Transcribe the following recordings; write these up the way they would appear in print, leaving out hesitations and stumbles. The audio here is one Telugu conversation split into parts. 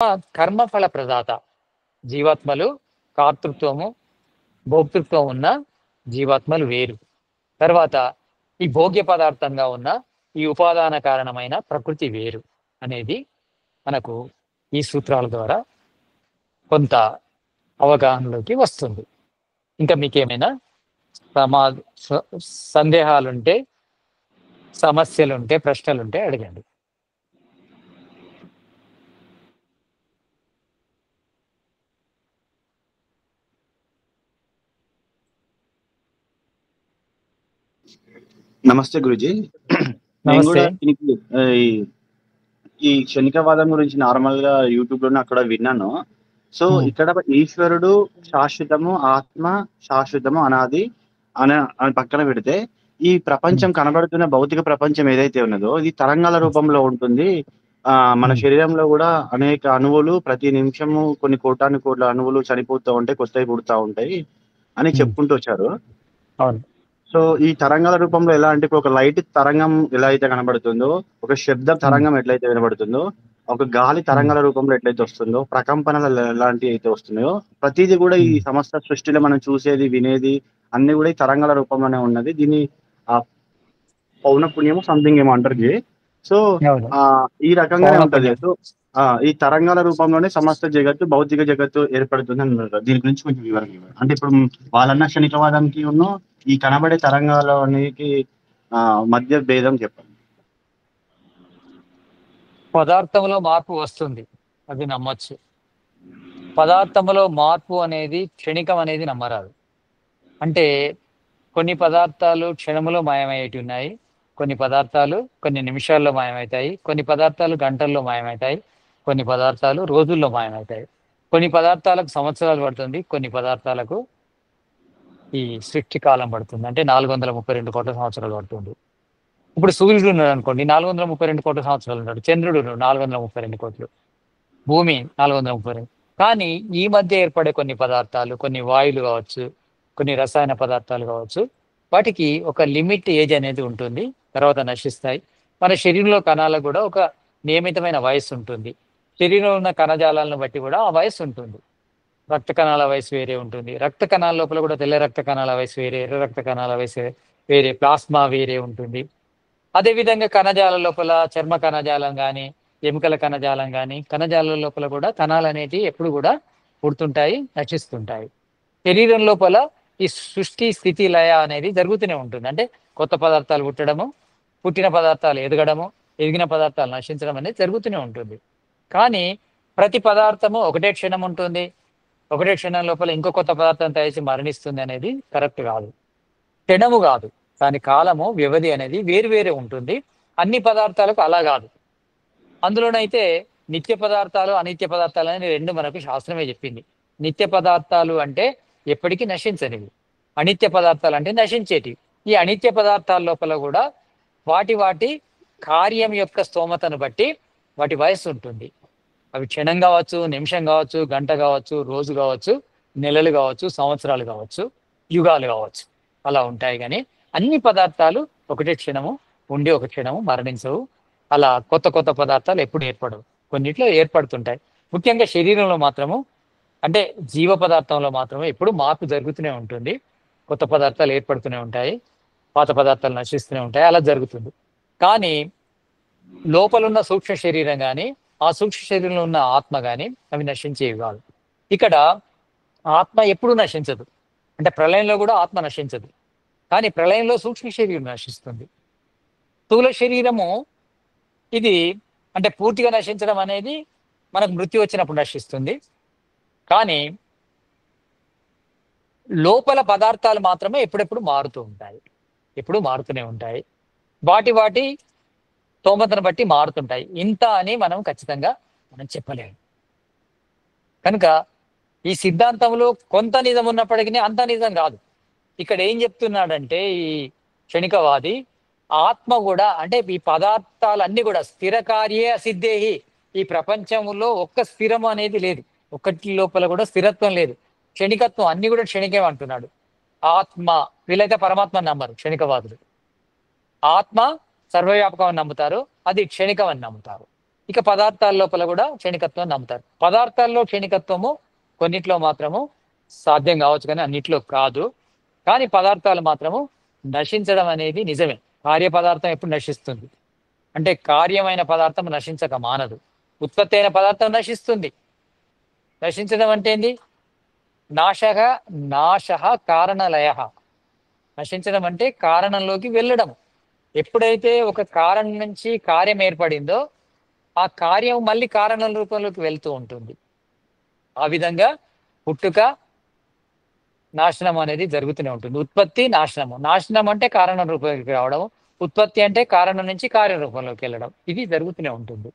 కర్మఫల ప్రదాత. జీవాత్మలు కర్తృత్వము, భోక్తృత్వం ఉన్న జీవాత్మలు వేరు. తర్వాత ఈ భోగ్య పదార్థంగా ఉన్న ఈ ఉపాదాన కారణమైన ప్రకృతి వేరు అనేది మనకు ఈ సూత్రాల ద్వారా కొంత అవగాహనలోకి వస్తుంది. ఇంకా మీకేమైనా సమా సందేహాలుంటే, సమస్యలుంటే, ప్రశ్నలుంటే అడగండి. నమస్తే గురుజీ. నేను నమస్తే. కూడా ఈ క్షణికవాదం గురించి నార్మల్ గా యూట్యూబ్ లోనే అక్కడ విన్నాను. సో ఇక్కడ ఈశ్వరుడు శాశ్వతము, ఆత్మ శాశ్వతము, అనాది అని పక్కన పెడితే ఈ ప్రపంచం కనబడుతున్న భౌతిక ప్రపంచం ఏదైతే ఉన్నదో ఇది తరంగాల రూపంలో ఉంటుంది. మన శరీరంలో కూడా అనేక అణువులు ప్రతి నిమిషము కొన్ని కోటాను కోట్ల అణువులు చనిపోతూ ఉంటాయి, కొత్తవి పుడతా ఉంటాయి అని చెప్పుకుంటూ వచ్చారు. అవును. సో ఈ తరంగాల రూపంలో ఎలా అంటే ఇప్పుడు ఒక లైట్ తరంగం ఎలా అయితే కనబడుతుందో, ఒక శబ్ద తరంగం ఎట్లయితే వినబడుతుందో, ఒక గాలి తరంగాల రూపంలో ఎట్లయితే వస్తుందో, ప్రకంపనలు ఎలాంటివి అయితే వస్తున్నాయో, ప్రతిదీ కూడా ఈ సమస్త సృష్టిలో మనం చూసేది, వినేది అన్ని కూడా ఈ తరంగాల రూపంలోనే ఉన్నది. దీన్ని పౌన పుణ్యము సంథింగ్ ఏమో అంటారు. సో ఈ రకంగానే ఉంటది. సో ఈ తరంగాల రూపంలోనే సమస్త జగత్తు, భౌతిక జగత్తు ఏర్పడుతుంది అన్నారు. దీని గురించి కొంచెం వివరంగా ఇవ్వండి. అంటే ఇప్పుడు వాళ్ళన్న క్షణికవాదానికి ఈ కనబడే తరంగాలకి మధ్య భేదం చెప్పండి. పదార్థంలో మార్పు వస్తుంది, అది నమ్మచ్చు. పదార్థంలో మార్పు అనేది క్షణికం అనేది నమ్మరాదు. అంటే కొన్ని పదార్థాలు క్షణములో మాయమయ్యేటి ఉన్నాయి, కొన్ని పదార్థాలు కొన్ని నిమిషాల్లో మాయమవుతాయి, కొన్ని పదార్థాలు గంటల్లో మాయమవుతాయి, కొన్ని పదార్థాలు రోజుల్లో మాయమవుతాయి, కొన్ని పదార్థాలకు సంవత్సరాలు పడుతుంది, కొన్ని పదార్థాలకు ఈ సృష్టి కాలం పడుతుంది. అంటే 432 కోట్ల సంవత్సరాలు పడుతుంది. ఇప్పుడు సూర్యుడు ఉన్నాడు అనుకోండి, 432 కోట్ల సంవత్సరాలు ఉన్నాడు. చంద్రుడు 432 కోట్లు, భూమి 432. కానీ ఈ మధ్య ఏర్పడే కొన్ని పదార్థాలు, కొన్ని వాయువులు కావచ్చు, కొన్ని రసాయన పదార్థాలు కావచ్చు, వాటికి ఒక లిమిట్ ఏజ్ అనేది ఉంటుంది, తర్వాత నశిస్తాయి. మన శరీరంలో కణాలకు కూడా ఒక నియమితమైన వయస్సు ఉంటుంది. శరీరంలో ఉన్న కణజాలాలను బట్టి కూడా ఆ వయస్సు ఉంటుంది. రక్త కణాల వయసు వేరే ఉంటుంది, రక్త కణాల లోపల కూడా తెల్ల రక్త కణాల వయసు వేరే, ఎర్ర రక్త కణాల వయసు వేరే, ప్లాస్మా వేరే ఉంటుంది. అదేవిధంగా కణజాల లోపల చర్మ కణజాలం కానీ, ఎముకల కణజాలం కానీ, కణజాల లోపల కూడా కణాలు అనేటివి ఎప్పుడు కూడా పుడుతుంటాయి, నశిస్తుంటాయి. శరీరం లోపల ఈ సృష్టి స్థితి లయ అనేది జరుగుతూనే ఉంటుంది. అంటే కొత్త పదార్థాలు పుట్టడము, పుట్టిన పదార్థాలు ఎదగడము, ఎదిగిన పదార్థాలు నశించడం అనేది జరుగుతూనే ఉంటుంది. కానీ ప్రతి పదార్థము ఒకటే క్షణం ఉంటుంది, ఒకటే క్షణం లోపల ఇంకో కొత్త పదార్థం తయారు మరణిస్తుంది అనేది కరెక్ట్ కాదు. క్షణము కాదు, దాని కాలము, వ్యవధి అనేది వేరువేరే ఉంటుంది. అన్ని పదార్థాలకు అలా కాదు. అందులోనైతే నిత్య పదార్థాలు, అనిత్య పదార్థాలు అనేది రెండు మనకు శాస్త్రమే చెప్పింది. నిత్య పదార్థాలు అంటే ఎప్పటికీ నశించనివి, అనిత్య పదార్థాలు అంటే నశించేటివి. ఈ అనిత్య పదార్థాల లోపల కూడా వాటి కార్యం యొక్క స్తోమతను బట్టి వాటి వయస్సు ఉంటుంది. అవి క్షణం కావచ్చు, నిమిషం కావచ్చు, గంట కావచ్చు, రోజు కావచ్చు, నెలలు కావచ్చు, సంవత్సరాలు కావచ్చు, యుగాలు కావచ్చు, అలా ఉంటాయి. కానీ అన్ని పదార్థాలు ఒకటే క్షణము ఉండి ఒక క్షణము మరణించవు. అలా కొత్త కొత్త పదార్థాలు ఎప్పుడు ఏర్పడవు, కొన్నిట్లో ఏర్పడుతుంటాయి. ముఖ్యంగా శరీరంలో మాత్రము, అంటే జీవ పదార్థంలో మాత్రమే ఎప్పుడు మార్పు జరుగుతూనే ఉంటుంది. కొత్త పదార్థాలు ఏర్పడుతూనే ఉంటాయి, పాత పదార్థాలు నశిస్తూనే ఉంటాయి, అలా జరుగుతుంది. కానీ లోపలున్న సూక్ష్మ శరీరం కానీ, ఆ సూక్ష్మ శరీరంలో ఉన్న ఆత్మ కానీ అవి నశించేవి కాదు. ఇక్కడ ఆత్మ ఎప్పుడు నశించదు. అంటే ప్రళయంలో కూడా ఆత్మ నశించదు, కానీ ప్రళయంలో సూక్ష్మ శరీరం నశిస్తుంది. స్థూల శరీరము ఇది అంటే పూర్తిగా నశించడం అనేది మనకు మృత్యు వచ్చినప్పుడు నశిస్తుంది. కానీ లోపల పదార్థాలు మాత్రమే ఎప్పుడెప్పుడు మారుతూ ఉంటాయి, ఎప్పుడు మారుతూనే ఉంటాయి. వాటి స్తోమతను బట్టి మారుతుంటాయి. ఇంత అని మనం ఖచ్చితంగా చెప్పలేము. కనుక ఈ సిద్ధాంతంలో కొంత నిజం ఉన్నప్పటికీ అంత నిజం కాదు. ఇక్కడ ఏం చెప్తున్నాడంటే ఈ క్షణికవాది, ఆత్మ కూడా అంటే ఈ పదార్థాలన్నీ కూడా స్థిర కార్యే అసిద్ధేహి. ఈ ప్రపంచంలో ఒక్క స్థిరం అనేది లేదు, ఒక్కటి లోపల కూడా స్థిరత్వం లేదు, క్షణికత్వం, అన్ని కూడా క్షణికం అంటున్నాడు. ఆత్మ, వీళ్ళైతే పరమాత్మని నమ్మరు క్షణికవాదులు. ఆత్మ సర్వవ్యాపకం అని నమ్ముతారు, అది క్షణికం అని నమ్ముతారు. ఇక పదార్థాల లోపల కూడా క్షణికత్వం నమ్ముతారు. పదార్థాల్లో క్షణికత్వము కొన్నిట్లో మాత్రము సాధ్యం కావచ్చు, కానీ అన్నిట్లో కాదు. కానీ పదార్థాలు మాత్రము నశించడం అనేది నిజమే. కార్య పదార్థం ఎప్పుడు నశిస్తుంది అంటే కార్యమైన పదార్థం నశించక మానదు. ఉత్పత్తి అయిన పదార్థం నశిస్తుంది. నశించడం అంటే ఏంది? నాశః నాశః కారణలయ. నశించడం అంటే కారణంలోకి వెళ్ళడం. ఎప్పుడైతే ఒక కారణం నుంచి కార్యం ఏర్పడిందో ఆ కార్యం మళ్ళీ కారణం రూపంలోకి వెళ్తూ ఉంటుంది. ఆ విధంగా పుట్టుక నాశనం అనేది జరుగుతూనే ఉంటుంది. ఉత్పత్తి నాశనము. నాశనం అంటే కారణం రూపంలోకి రావడం, ఉత్పత్తి అంటే కారణం నుంచి కార్యరూపంలోకి వెళ్ళడం. ఇది జరుగుతూనే ఉంటుంది.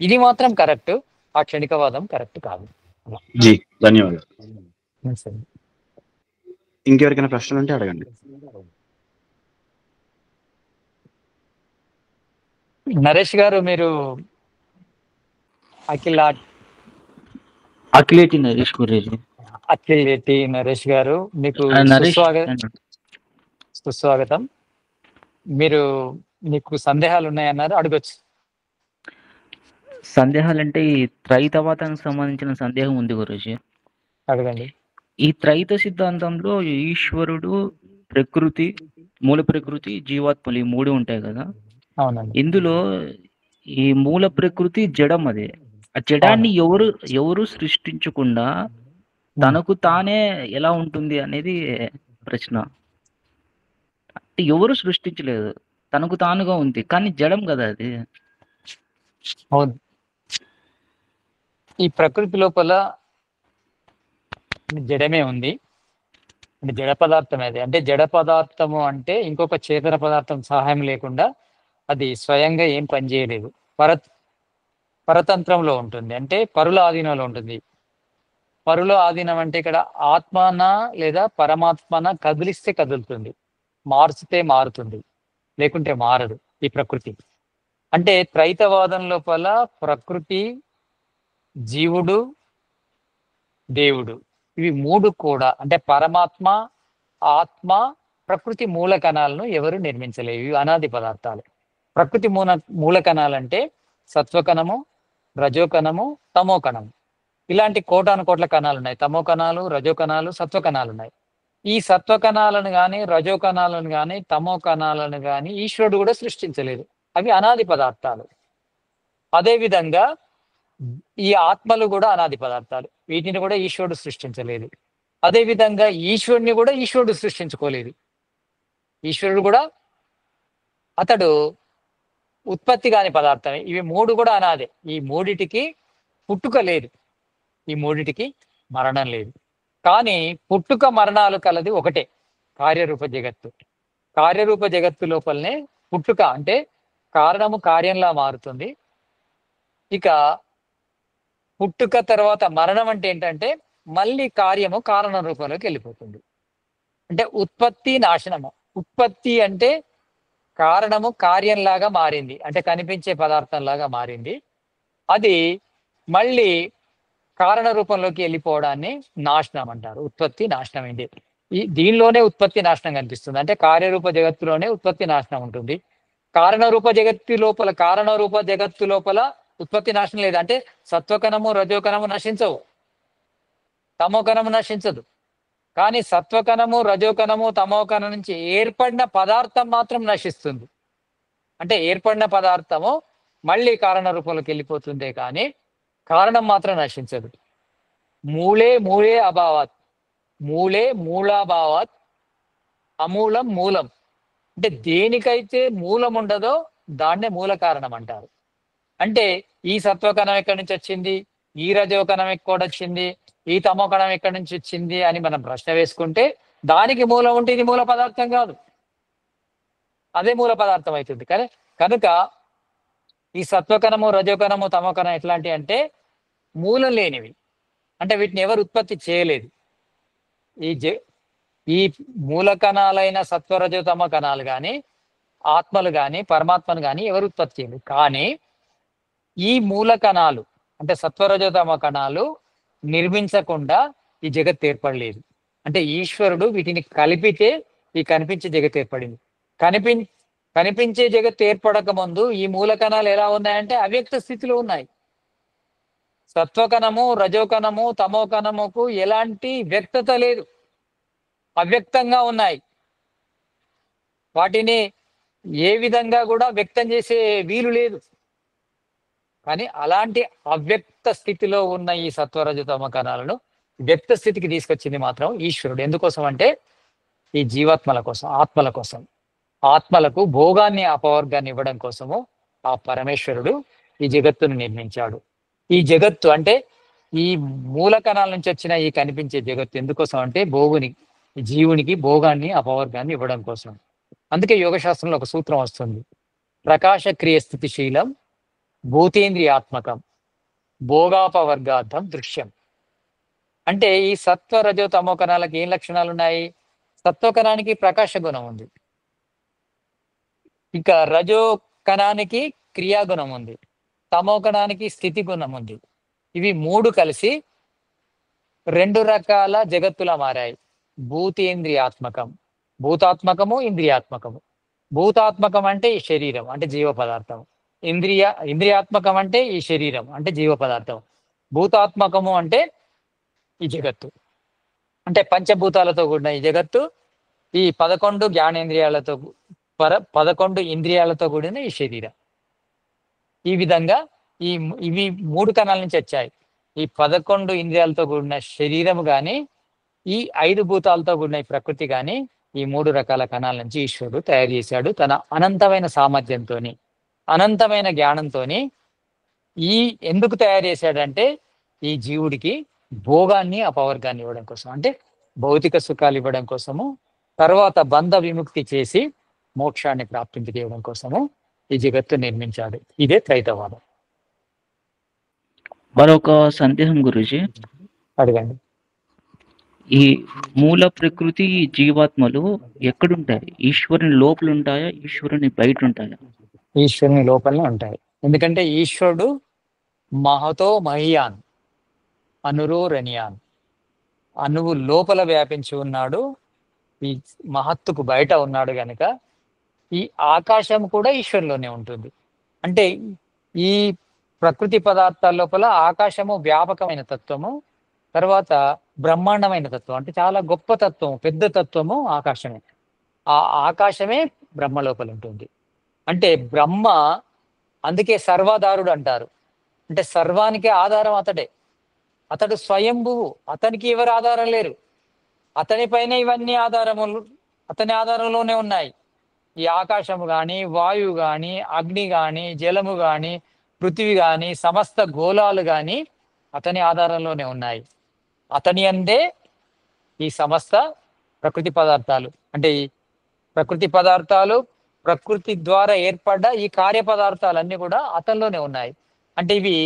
ఇది మాత్రం కరెక్ట్, ఆ క్షణికవాదం కరెక్ట్ కాదు. జీ ధన్యవాదాలు. సరే. ఇంకెవరికైనా ప్రశ్నలు ఉంటే అడగండి. నరేష్ గారు, మీరు అఖిలేటి నరేష్ గురేజీ. అఖిలేటి నరేష్ గారు, మీకు నరేష్ సుస్వాగతం. మీరు మీకు సందేహాలు ఉన్నాయన్నారు, అడగొచ్చు. సందేహాలంటే ఈ త్రైతవాదానికి సంబంధించిన సందేహం ఉంది గురూజీ. అడగండి. ఈ త్రైత సిద్ధాంతంలో ఈశ్వరుడు, ప్రకృతి, మూల ప్రకృతి, జీవాత్మలు ఈ మూడు ఉంటాయి కదా. అవునండి. ఇందులో ఈ మూల ప్రకృతి జడం. అదే ఆ జడాన్ని ఎవరు సృష్టించకుండా తనకు తానే ఎలా ఉంటుంది అనేది ప్రశ్న. ఎవరు సృష్టించలేదు, తనకు తానుగా ఉంది, కానీ జడం కదా అది. అవును. ఈ ప్రకృతి లోపల జడమే ఉంది. అంటే జడ పదార్థం అది. అంటే జడ పదార్థము అంటే ఇంకొక చేతన పదార్థం సహాయం లేకుండా అది స్వయంగా ఏం పనిచేయలేదు. పరతంత్రంలో ఉంటుంది, అంటే పరుల ఆధీనంలో ఉంటుంది. పరుల ఆధీనం అంటే ఇక్కడ ఆత్మన లేదా పరమాత్మన కదిలిస్తే కదులుతుంది, మార్చితే మారుతుంది, లేకుంటే మారదు ఈ ప్రకృతి. అంటే త్రైతవాదం లోపల ప్రకృతి, జీవుడు, దేవుడు, ఇవి మూడు కూడా అంటే పరమాత్మ, ఆత్మ, ప్రకృతి మూల కణాలను ఎవరు నిర్మించలేవు. ఇవి అనాది పదార్థాలు. ప్రకృతి మూల కణాలంటే సత్వకణము, రజోకణము, తమో కణము. ఇలాంటి కోటాను కోట్ల కణాలు ఉన్నాయి. తమో కణాలు, రజో కణాలు, సత్వ కణాలు ఉన్నాయి. ఈ సత్వ కణాలను కానీ, రజో కణాలను కానీ, తమో కణాలను కానీ ఈశ్వరుడు కూడా సృష్టించలేదు. అవి అనాది పదార్థాలు. అదేవిధంగా ఈ ఆత్మలు కూడా అనాది పదార్థాలు. వీటిని కూడా ఈశ్వరుడు సృష్టించలేదు. అదేవిధంగా ఈశ్వరుని కూడా ఈశ్వరుడు సృష్టించుకోలేదు. ఈశ్వరుడు కూడా అతడు ఉత్పత్తి కాని పదార్థమే. ఇవి మూడు కూడా అనాదే. ఈ మూడిటికి పుట్టుక లేదు, ఈ మూడిటికి మరణం లేదు. కానీ పుట్టుక మరణాలు కలది ఒకటే, కార్యరూప జగత్తు. కార్యరూప జగత్తు లోపలనే పుట్టుక అంటే కారణము కార్యంలా మారుతుంది. ఇక పుట్టుక తర్వాత మరణం అంటే ఏంటంటే మళ్ళీ కార్యము కారణ రూపంలోకి వెళ్ళిపోతుంది. అంటే ఉత్పత్తి నాశనము. ఉత్పత్తి అంటే కారణము కార్యంలాగా మారింది, అంటే కనిపించే పదార్థంలాగా మారింది. అది మళ్ళీ కారణ రూపంలోకి వెళ్ళిపోవడాన్ని నాశనం అంటారు. ఉత్పత్తి నాశనం ఏంటి? దీనిలోనే ఉత్పత్తి నాశనం కనిపిస్తుంది. అంటే కార్యరూప జగత్తులోనే ఉత్పత్తి నాశనం ఉంటుంది. కారణరూప జగత్తు లోపల ఉత్పత్తి నాశనం లేదు. అంటే సత్వకణము, రజోకణము నశించవు, తమోకణము నశించదు. కానీ సత్వకణము, రజోకణము, తమోకణం నుంచి ఏర్పడిన పదార్థం మాత్రం నశిస్తుంది. అంటే ఏర్పడిన పదార్థము మళ్ళీ కారణ రూపంలోకి వెళ్ళిపోతుందే కానీ కారణం మాత్రం నశించదు. మూలే అభావాత్, మూలాభావాత్, అమూలం మూలం. అంటే దేనికైతే మూలం ఉండదో దాన్నే మూల కారణం అంటారు. అంటే ఈ సత్వకణం ఎక్కడి నుంచి వచ్చింది, ఈ రజోకణం ఎక్కడ వచ్చింది, ఈ తమోకణం ఎక్కడి నుంచి వచ్చింది అని మనం ప్రశ్న వేసుకుంటే దానికి మూలం ఉంటే ఇది మూల పదార్థం కాదు, అదే మూల పదార్థం అవుతుంది. కానీ కనుక ఈ సత్వకణము, రజోకణము, తమోకణం ఎట్లాంటివి అంటే మూలం లేనివి. అంటే వీటిని ఎవరు ఉత్పత్తి చేయలేదు. ఈ మూల కణాలైన సత్వరజో తమ కణాలు కానీ, ఆత్మలు కానీ, పరమాత్మను కానీ ఎవరు ఉత్పత్తి చేయలేదు. కానీ ఈ మూల కణాలు అంటే సత్వరజోతమ కణాలు నిర్మించకుండా ఈ జగత్ ఏర్పడలేదు. అంటే ఈశ్వరుడు వీటిని కలిపితే ఈ కనిపించే జగత్ ఏర్పడింది. కనిపించే జగత్తు ఏర్పడక ముందు ఈ మూల కణాలు ఎలా ఉన్నాయంటే అవ్యక్త స్థితిలో ఉన్నాయి. సత్వకణము, రజోకణము, తమో కణముకు ఎలాంటి వ్యక్తత లేదు, అవ్యక్తంగా ఉన్నాయి. వాటిని ఏ విధంగా కూడా వ్యక్తం చేసే వీలు లేదు. కానీ అలాంటి అవ్యక్త స్థితిలో ఉన్న ఈ సత్వరజతమ కణాలను వ్యక్త స్థితికి తీసుకొచ్చింది మాత్రం ఈశ్వరుడు. ఎందుకోసం అంటే ఈ జీవాత్మల కోసం, ఆత్మల కోసం, ఆత్మలకు భోగాన్ని అపవర్గాన్ని ఇవ్వడం కోసము ఆ పరమేశ్వరుడు ఈ జగత్తును నిర్మించాడు. ఈ జగత్తు అంటే ఈ మూల కణాల నుంచి వచ్చిన ఈ కనిపించే జగత్తు ఎందుకోసం అంటే జీవునికి భోగాన్ని అపవర్గాన్ని ఇవ్వడం కోసం. అందుకే యోగశాస్త్రంలో ఒక సూత్రం వస్తుంది, ప్రకాశ క్రియ స్థితిశీలం భూతేంద్రియాత్మకం భోగాపవర్గార్థం దృశ్యం. అంటే ఈ సత్వ రజో తమో కణాలకి ఏం లక్షణాలు ఉన్నాయి? సత్వకణానికి ప్రకాశ గుణం ఉంది, ఇక రజో కణానికి క్రియాగుణం ఉంది, తమో కణానికి స్థితి గుణం ఉంది. ఇవి మూడు కలిసి రెండు రకాల జగత్తులా మారాయి. భూతేంద్రియాత్మకం, భూతాత్మకము, ఇంద్రియాత్మకము. భూతాత్మకం అంటే ఈ శరీరం అంటే జీవ పదార్థం, ఇంద్రియాత్మకం అంటే ఈ శరీరం అంటే జీవ పదార్థం, భూతాత్మకము అంటే ఈ జగత్తు. అంటే పంచభూతాలతో కూడిన ఈ జగత్తు, ఈ 11 జ్ఞానేంద్రియాలతో 11 ఇంద్రియాలతో కూడిన ఈ శరీరం. ఈ విధంగా ఇవి మూడు కణాల నుంచి వచ్చాయి. ఈ 11 ఇంద్రియాలతో కూడిన శరీరం కానీ, ఈ 5 భూతాలతో కూడిన ఈ ప్రకృతి కానీ, ఈ మూడు రకాల కణాల నుంచి ఈశ్వరుడు తయారు చేశాడు. తన అనంతమైన సామర్థ్యంతో, అనంతమైన జ్ఞానంతో ఎందుకు తయారు చేశాడంటే ఈ జీవుడికి భోగాన్ని అపవర్గాన్ని ఇవ్వడం కోసం, అంటే భౌతిక సుఖాలు ఇవ్వడం కోసము, తర్వాత బంధ విముక్తి చేసి మోక్షాన్ని ప్రాప్తింపజేయడం కోసము ఈ జగత్తు నిర్మించాడు. ఇదే త్రైతవాదం. మరొక సందేహం గురుజీ, అడగండి. ఈ మూల ప్రకృతి జీవాత్మలు ఎక్కడుంటాయి? ఈశ్వరుని లోపల ఉంటాయా, ఈశ్వరుని బయట ఉంటాయా? ఈశ్వరుని లోపలనే ఉంటాయి. ఎందుకంటే ఈశ్వరుడు మహతో మహియాన్ అనురోరణియాన్, అణువు లోపల వ్యాపించి ఉన్నాడు, ఈ మహత్తుకు బయట ఉన్నాడు గనుక ఈ ఆకాశం కూడా ఈశ్వరులోనే ఉంటుంది. అంటే ఈ ప్రకృతి పదార్థాల లోపల ఆకాశము వ్యాపకమైన తత్వము, తర్వాత బ్రహ్మాండమైన తత్వం అంటే చాలా గొప్ప తత్వం, పెద్ద తత్వము ఆకాశమే. ఆ ఆకాశమే బ్రహ్మ లోపల ఉంటుంది. అంటే బ్రహ్మ అందుకే సర్వాధారుడు అంటారు. అంటే సర్వానికి ఆధారం అతడే, అతడు స్వయంభువు, అతనికి ఎవరు ఆధారం లేరు. అతని పైన ఇవన్నీ ఆధారములు అతని ఆధారంలోనే ఉన్నాయి. ఈ ఆకాశము కానీ, వాయువు కానీ, అగ్ని కానీ, జలము కానీ, పృథివీ కానీ, సమస్త గోళాలు కానీ అతని ఆధారంలోనే ఉన్నాయి. అతని అందే ఈ సమస్త ప్రకృతి పదార్థాలు. అంటే ఈ ప్రకృతి పదార్థాలు, ప్రకృతి ద్వారా ఏర్పడ్డ ఈ కార్య పదార్థాలన్నీ కూడా అతనిలోనే ఉన్నాయి. అంటే ఇవి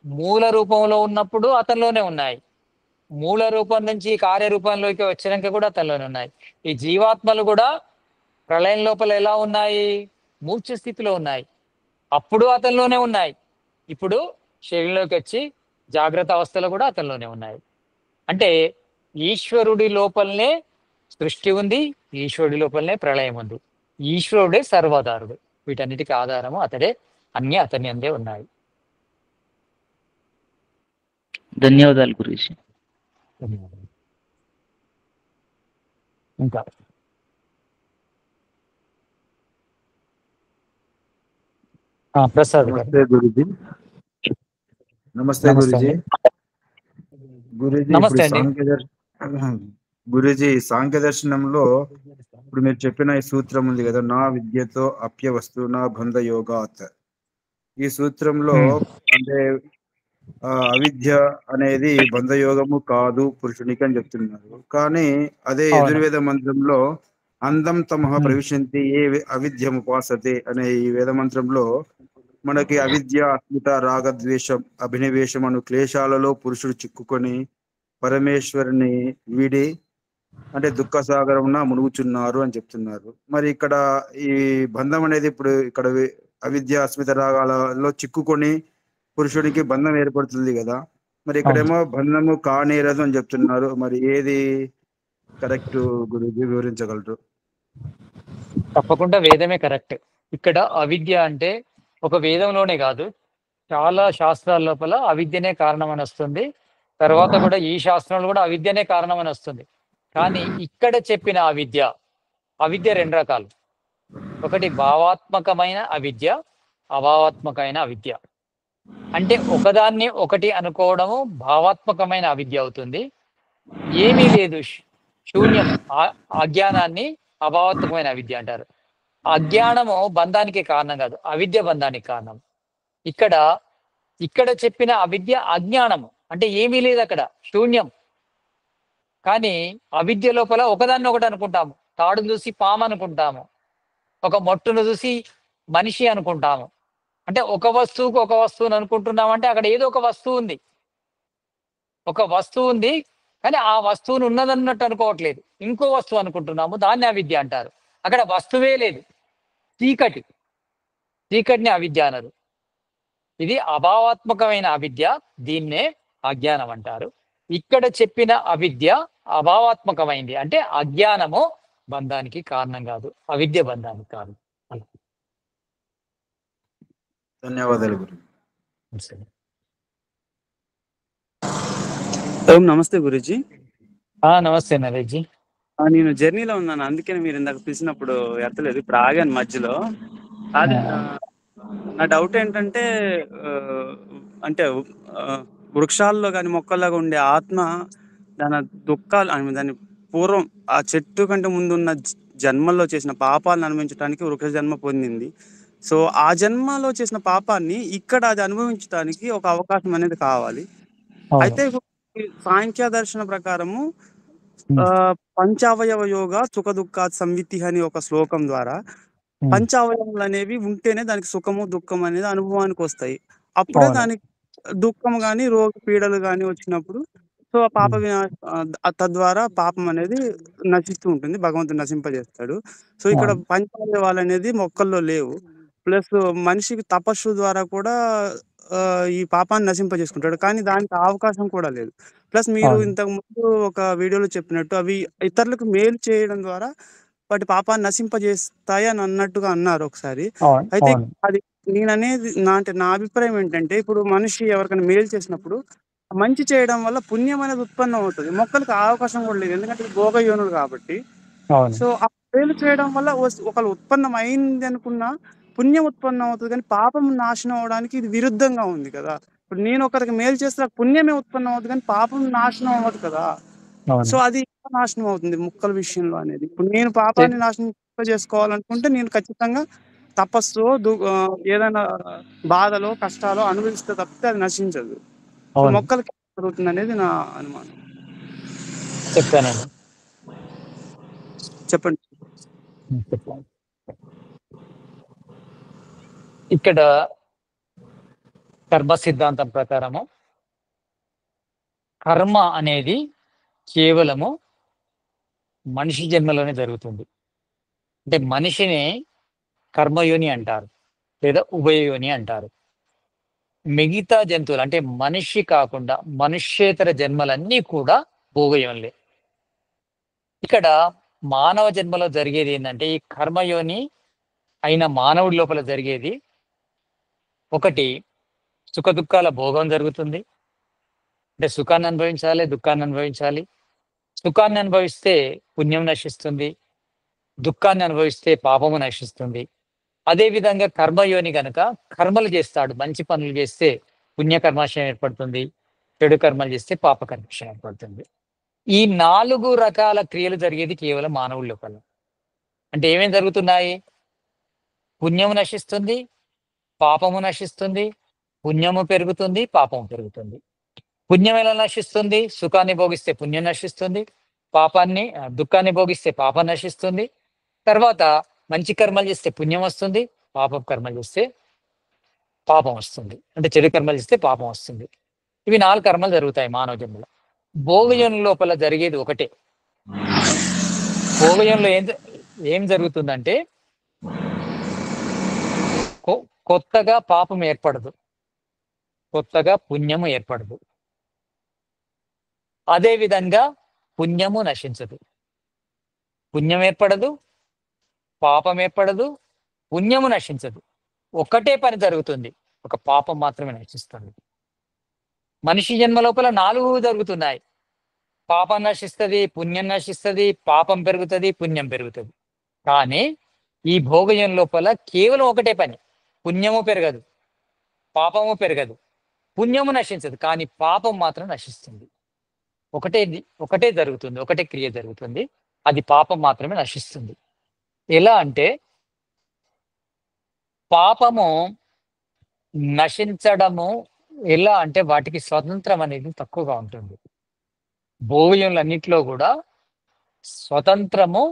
మూల రూపంలో ఉన్నప్పుడు అతనిలోనే ఉన్నాయి, మూల రూపం నుంచి కార్యరూపంలోకి వచ్చినాక కూడా అతనిలోనే ఉన్నాయి. ఈ జీవాత్మలు కూడా ప్రళయం లోపల ఎలా ఉన్నాయి? మూర్ఛ స్థితిలో ఉన్నాయి, అప్పుడు అతనిలోనే ఉన్నాయి. ఇప్పుడు శరీరంలోకి వచ్చి జాగ్రత్త అవస్థలో కూడా అతనిలోనే ఉన్నాయి. అంటే ఈశ్వరుడి లోపలనే సృష్టి ఉంది, ఈశ్వరుడి లోపలనే ప్రళయం ఉంది. ఈశ్వరుడే సర్వాధారుడు, వీటన్నిటికీ ఆధారము అతడే, అన్ని అతని అందే ఉన్నాయి. ధన్యవాదాలు గురుజీ. ఇంకా ప్రసాద్ గారు. నమస్తే గురుజీ. నమస్తే గురుజీ. గురుజీ నమస్తే ఇప్పుడు అండి. గురుజీ సాంఖ్య దర్శనంలో ఇప్పుడు మీరు చెప్పిన ఈ సూత్రం ఉంది కదా, నా విద్యతో అప్యవస్తు నా బంధ యోగాత్. ఈ సూత్రంలో అంటే అవిద్య అనేది బంధయోగము కాదు పురుషునికి అని చెప్తున్నారు. కానీ అదే యజుర్వేద మంత్రంలో అందం తమః ప్రవిశంతి ఏ అవిద్యం ఉపాసతే అనే ఈ వేద మంత్రంలో మనకి అవిద్య, అస్మిత, రాగద్వేషం, అభినవేశం అను క్లేశాలలో పురుషుడు చిక్కుకొని పరమేశ్వరుని వీడి అంటే దుఃఖ సాగరమున మునుగుచున్నారు అని చెప్తున్నారు. మరి ఇక్కడ ఈ బంధం అనేది ఇప్పుడు ఇక్కడ అవిద్య, అస్మిత, రాగాలలో చిక్కుకొని పురుషుడికి బంధం ఏర్పడుతుంది కదా, మరి ఇక్కడేమో బంధము కానేరదు అని చెప్తున్నారు. మరి ఏది కరెక్ట్ గురుజీ, వివరించగలరు? తప్పకుండా వేదమే కరెక్ట్. ఇక్కడ అవిద్య అంటే ఒక వేదంలోనే కాదు, చాలా శాస్త్రాల లోపల అవిద్యనే కారణం అని వస్తుంది. తర్వాత కూడా ఈ శాస్త్రంలో కూడా అవిద్యనే కారణం అని వస్తుంది. కానీ ఇక్కడ చెప్పిన అవిద్య, అవిద్య రెండు రకాలు. ఒకటి భావాత్మకమైన అవిద్య, అభావాత్మకమైన అవిద్య. అంటే ఒకదాన్ని ఒకటి అనుకోవడము భావాత్మకమైన అవిద్య అవుతుంది. ఏమీ లేదు, శూన్యం, అజ్ఞానాన్ని అభావాత్మకమైన అవిద్య అంటారు. అజ్ఞానము బంధానికి కారణం కాదు, అవిద్య బంధానికి కారణం. ఇక్కడ ఇక్కడ చెప్పిన అవిద్య అజ్ఞానము, అంటే ఏమీ లేదు, అక్కడ శూన్యం. కానీ అవిద్య లోపల ఒకదాన్ని ఒకటి అనుకుంటాము. తాడును చూసి పాము అనుకుంటాము, ఒక మొట్టును చూసి మనిషి అనుకుంటాము. అంటే ఒక వస్తువుకు ఒక వస్తువుని అనుకుంటున్నాము, అంటే అక్కడ ఏదో ఒక వస్తువు ఉంది, ఒక వస్తువు ఉంది, కానీ ఆ వస్తువును ఉన్నదన్నట్టు అనుకోవట్లేదు, ఇంకో వస్తువు అనుకుంటున్నాము, దాన్ని అవిద్య అంటారు. అక్కడ వస్తువే లేదు, చీకటి, చీకటిని అవిద్య అనరు. ఇది అభావాత్మకమైన అవిద్య, దీన్నే అజ్ఞానం అంటారు. ఇక్కడ చెప్పిన అవిద్య అభావాత్మకమైంది, అంటే అజ్ఞానము బంధానికి కారణం కాదు, అవిద్య బంధానికి కారణం. ధన్యవాదాలు గురు. ఓం నమస్తే గురూజీ. నమస్తే నరేష్జీ. నేను జర్నీలో ఉన్నాను, అందుకని మీరు ఇందాక పిలిచినప్పుడు ఎత్తలేదు, ఇప్పుడు ఆగాను మధ్యలో. అదే నా డౌట్ ఏంటంటే అంటే వృక్షాల్లో కానీ మొక్కల్లాగా ఉండే ఆత్మ దాని దుఃఖాలు, దాని పూర్వం ఆ చెట్టు కంటే ముందున్న జన్మల్లో చేసిన పాపాలను అనుభవించడానికి వృక్ష జన్మ పొందింది. సో ఆ జన్మలో చేసిన పాపాన్ని ఇక్కడ అది అనుభవించడానికి ఒక అవకాశం అనేది కావాలి. అయితే సాంఖ్య దర్శన ప్రకారము పంచావయవ యోగ సుఖ దుఃఖ సంవితి అని ఒక శ్లోకం ద్వారా పంచావయములు అనేవి ఉంటేనే దానికి సుఖము దుఃఖం అనేది అనుభవానికి వస్తాయి. అప్పుడే దానికి దుఃఖం గాని రోగ పీడలు గాని వచ్చినప్పుడు సో ఆ పాప తద్వారా పాపం అనేది నశిస్తూ ఉంటుంది, భగవంతుడు నశింపజేస్తాడు. సో ఇక్కడ పంచావయవాలు అనేది మొక్కల్లో లేవు. ప్లస్ మనిషికి తపస్సు ద్వారా కూడా ఈ పాపాన్ని నశింపజేసుకుంటాడు, కానీ దానికి అవకాశం కూడా లేదు. ప్లస్ మీరు ఇంతకు ముందు ఒక వీడియోలో చెప్పినట్టు అవి ఇతరులకు మేలు చేయడం ద్వారా వాటి పాపాన్ని నశింపజేస్తాయి అని అన్నట్టుగా అన్నారు ఒకసారి. అయితే అది నేననేది నా అభిప్రాయం ఏంటంటే, ఇప్పుడు మనిషి ఎవరికైనా మేలు చేసినప్పుడు మంచి చేయడం వల్ల పుణ్యం అనేది ఉత్పన్నం అవుతుంది. మొక్కలకు ఆ అవకాశం కూడా లేదు, ఎందుకంటే భోగ యోనులు కాబట్టి. సో ఆ మేలు చేయడం వల్ల ఒకళ్ళు ఉత్పన్నం అయింది అనుకున్నా పుణ్యం ఉత్పన్నం అవుతుంది, కానీ పాపం నాశనం అవడానికి ఇది విరుద్ధంగా ఉంది కదా. ఇప్పుడు నేను ఒకరికి మేలు చేస్తే పుణ్యమే ఉత్పన్నం అవుతుంది, కానీ పాపం నాశనం అవ్వదు కదా. సో అది నాశనం అవుతుంది మొక్కల విషయంలో అనేది. ఇప్పుడు నేను పాపాన్ని నాశనం చేసుకోవాలనుకుంటే నేను ఖచ్చితంగా తపస్సు ఏదైనా బాధలో కష్టాలు అనుభవిస్తే తప్పితే అది నశించదు. మొక్కలకి జరుగుతుంది అనేది నా అనుమానం. చెప్పానండి, చెప్పండి. ఇక్కడ కర్మ సిద్ధాంతం ప్రకారము కర్మ అనేది కేవలము మనిషి జన్మలోనే జరుగుతుంది. అంటే మనిషిని కర్మయోని అంటారు, లేదా ఉభయయోని అంటారు. మిగతా జంతువులు అంటే మనిషి కాకుండా మనుష్యేతర జన్మలన్నీ కూడా భోగయోనులే. ఇక్కడ మానవ జన్మలో జరిగేది ఏంటంటే, ఈ కర్మయోని అయిన మానవుడి లోపల జరిగేది ఒకటి, సుఖ దుఃఖాల భోగం జరుగుతుంది. అంటే సుఖాన్ని అనుభవించాలి, దుఃఖాన్ని అనుభవించాలి. సుఖాన్ని అనుభవిస్తే పుణ్యం నశిస్తుంది, దుఃఖాన్ని అనుభవిస్తే పాపము నశిస్తుంది. అదేవిధంగా కర్మయోని గనుక కర్మలు చేస్తాడు, మంచి పనులు చేస్తే పుణ్యకర్మాశయం ఏర్పడుతుంది, చెడు కర్మలు చేస్తే పాపకర్మాశయం ఏర్పడుతుంది. ఈ 4 రకాల క్రియలు జరిగేది కేవలం మానవుడి లోపల. అంటే ఏమేమి జరుగుతున్నాయి? పుణ్యము నశిస్తుంది, పాపము నశిస్తుంది, పుణ్యము పెరుగుతుంది, పాపము పెరుగుతుంది. పుణ్యం ఎలా నశిస్తుంది? సుఖాన్ని భోగిస్తే పుణ్యం నశిస్తుంది, దుఃఖాన్ని భోగిస్తే పాపం నశిస్తుంది. తర్వాత మంచి కర్మలు చేస్తే పుణ్యం వస్తుంది, పాపం కర్మలు చేస్తే పాపం వస్తుంది, అంటే చెడు కర్మలు చేస్తే పాపం వస్తుంది. ఇవి 4 కర్మలు జరుగుతాయి మానవ జన్మలో. భోగయోని లోపల జరిగేది ఒకటే. భోగయోనిలో ఏం జరుగుతుందంటే, కొత్తగా పాపం ఏర్పడదు, కొత్తగా పుణ్యము ఏర్పడదు. అదేవిధంగా పుణ్యము నశించదు, పుణ్యం ఏర్పడదు, పాపం ఏర్పడదు, పుణ్యము నశించదు. ఒకటే పని జరుగుతుంది, ఒక పాపం మాత్రమే నశిస్తుంది. మనిషి జన్మ లోపల 4 జరుగుతున్నాయి. పాపం నశిస్తుంది, పుణ్యం నశిస్తుంది, పాపం పెరుగుతుంది, పుణ్యం పెరుగుతుంది. కానీ ఈ భోగయం లోపల కేవలం ఒకటే పని, పుణ్యము పెరగదు, పాపము పెరగదు, పుణ్యము నశించదు, కానీ పాపం మాత్రం నశిస్తుంది. ఒకటే జరుగుతుంది, ఒకటే క్రియ జరుగుతుంది, అది పాపం మాత్రమే నశిస్తుంది. ఎలా అంటే పాపము నశించడము ఎలా అంటే వాటికి స్వతంత్రం అనేది తక్కువగా ఉంటుంది. భోగములన్నిట్లో కూడా స్వతంత్రము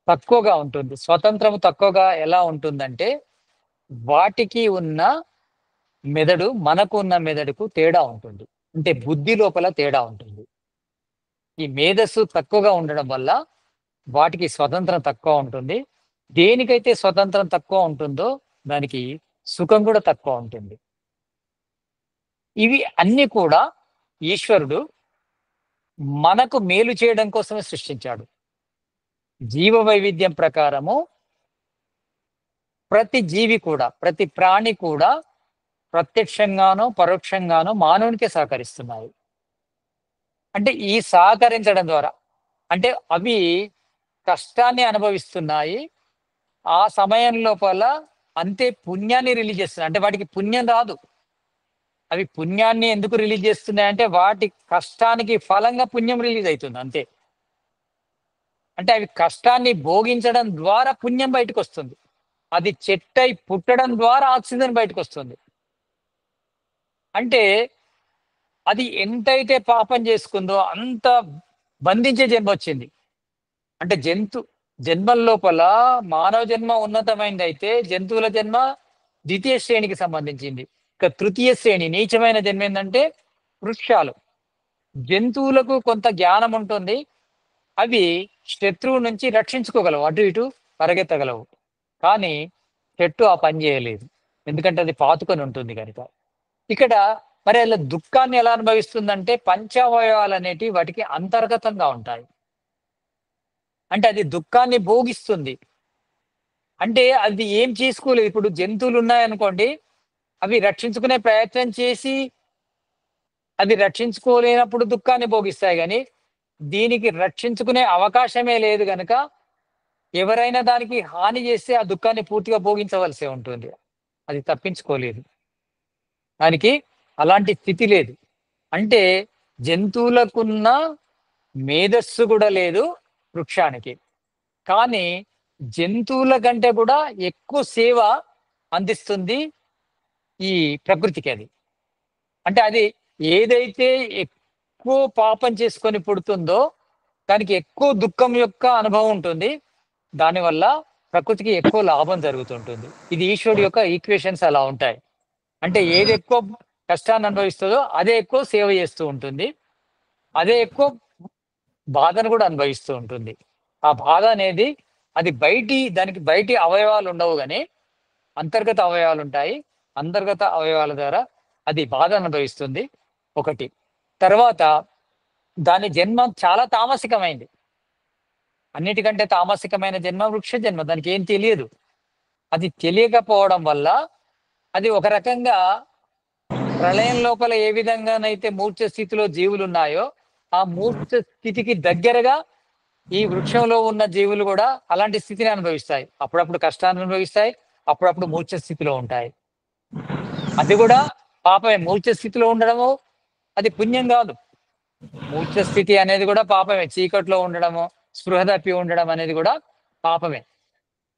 తక్కువగా ఉంటుంది. స్వతంత్రము తక్కువగా ఎలా ఉంటుందంటే వాటికి ఉన్న మెదడు మనకు ఉన్న మెదడుకు తేడా ఉంటుంది. అంటే బుద్ధి లోపల తేడా ఉంటుంది. ఈ మేధస్సు తక్కువగా ఉండడం వల్ల వాటికి స్వతంత్రం తక్కువ ఉంటుంది. దేనికైతే స్వతంత్రం తక్కువ ఉంటుందో దానికి సుఖం కూడా తక్కువ ఉంటుంది. ఇవి అన్ని కూడా ఈశ్వరుడు మనకు మేలు చేయడం కోసమే సృష్టించాడు. జీవ వైవిధ్యం ప్రకారము ప్రతి జీవి కూడా, ప్రతి ప్రాణి కూడా ప్రత్యక్షంగానో పరోక్షంగానో మానవునికే సహకరిస్తున్నాయి. అంటే ఈ సహకరించడం ద్వారా అంటే అవి కష్టాన్ని అనుభవిస్తున్నాయి. ఆ సమయం లోపల అంతే పుణ్యాన్ని రిలీజ్ చేస్తున్నాయి. అంటే వాటికి పుణ్యం రాదు. అవి పుణ్యాన్ని ఎందుకు రిలీజ్ చేస్తున్నాయి అంటే వాటి కష్టానికి ఫలంగా పుణ్యం రిలీజ్ అవుతుంది అంతే. అంటే అవి కష్టాన్ని భోగించడం ద్వారా పుణ్యం బయటకు వస్తుంది. అది చెట్టై పుట్టడం ద్వారా ఆక్సిజన్ బయటకు వస్తుంది. అంటే అది ఎంతైతే పాపం చేసుకుందో అంత బంధించే జన్మ వచ్చింది. అంటే జన్మల లోపల మానవ జన్మ ఉన్నతమైనది అయితే జంతువుల జన్మ ద్వితీయ శ్రేణికి సంబంధించింది. ఇక తృతీయ శ్రేణి నీచమైన జన్మ ఏంటంటే వృక్షాలు. జంతువులకు కొంత జ్ఞానం ఉంటుంది, అవి శత్రువు నుంచి రక్షించుకోగలవు, అటు ఇటు పరిగెత్తగలవు. కానీ చెట్టు ఆ పని చేయలేదు, ఎందుకంటే అది పాతుకొని ఉంటుంది కనుక. ఇక్కడ మరి అలా దుఃఖాన్ని ఎలా అనుభవిస్తుందంటే పంచావయవాలు అనేటివి వాటికి అంతర్గతంగా ఉంటాయి. అంటే అది దుఃఖాన్ని భోగిస్తుంది. అంటే అది ఏం చేసుకోలేదు. ఇప్పుడు జంతువులు ఉన్నాయనుకోండి, అవి రక్షించుకునే ప్రయత్నం చేసి అది రక్షించుకోలేనప్పుడు దుఃఖాన్ని భోగిస్తాయి. కానీ దీనికి రక్షించుకునే అవకాశమే లేదు కనుక ఎవరైనా దానికి హాని చేస్తే ఆ దుఃఖాన్ని పూర్తిగా భోగించవలసి ఉంటుంది. అది తప్పించుకోలేదు, దానికి అలాంటి స్థితి లేదు. అంటే జంతువులకున్న మేధస్సు కూడా లేదు వృక్షానికి. కానీ జంతువుల కంటే కూడా ఎక్కువ సేవ అందిస్తుంది ఈ ప్రకృతికి. అది అంటే అది ఏదైతే ఎక్కువ పాపం చేసుకొని పుడుతుందో దానికి ఎక్కువ దుఃఖం యొక్క అనుభవం ఉంటుంది. దానివల్ల ప్రకృతికి ఎక్కువ లాభం జరుగుతుంటుంది. ఇది ఈశ్వరుడు యొక్క ఈక్వేషన్స్ అలా ఉంటాయి. అంటే ఏది ఎక్కువ కష్టాన్ని అనుభవిస్తుందో అదే ఎక్కువ సేవ చేస్తూ ఉంటుంది, అదే ఎక్కువ బాధను కూడా అనుభవిస్తూ ఉంటుంది. ఆ బాధ అనేది అది దానికి బయటి అవయవాలు ఉండవు, కానీ అంతర్గత అవయవాలు ఉంటాయి. అంతర్గత అవయవాల ద్వారా అది బాధ అనుభవిస్తుంది ఒకటి. తర్వాత దాని జన్మ చాలా తామసికమైంది. అన్నిటికంటే తామసికమైన జన్మ వృక్ష జన్మ. దానికి ఏం తెలియదు. అది తెలియకపోవడం వల్ల అది ఒక రకంగా ప్రళయం లోపల ఏ విధంగానైతే మూర్ఛ స్థితిలో జీవులు ఉన్నాయో ఆ మూర్ఛ స్థితికి దగ్గరగా ఈ వృక్షంలో ఉన్న జీవులు కూడా అలాంటి స్థితిని అనుభవిస్తాయి. అప్పుడప్పుడు కష్టాన్ని అనుభవిస్తాయి, అప్పుడప్పుడు మూర్ఛ స్థితిలో ఉంటాయి. అది కూడా పాపమే. మూర్ఛ స్థితిలో ఉండడము అది పుణ్యం కాదు. మూర్ఛ స్థితి అనేది కూడా పాపమే. చీకట్లో ఉండడము, స్పృహ తప్పి ఉండడం అనేది కూడా పాపమే.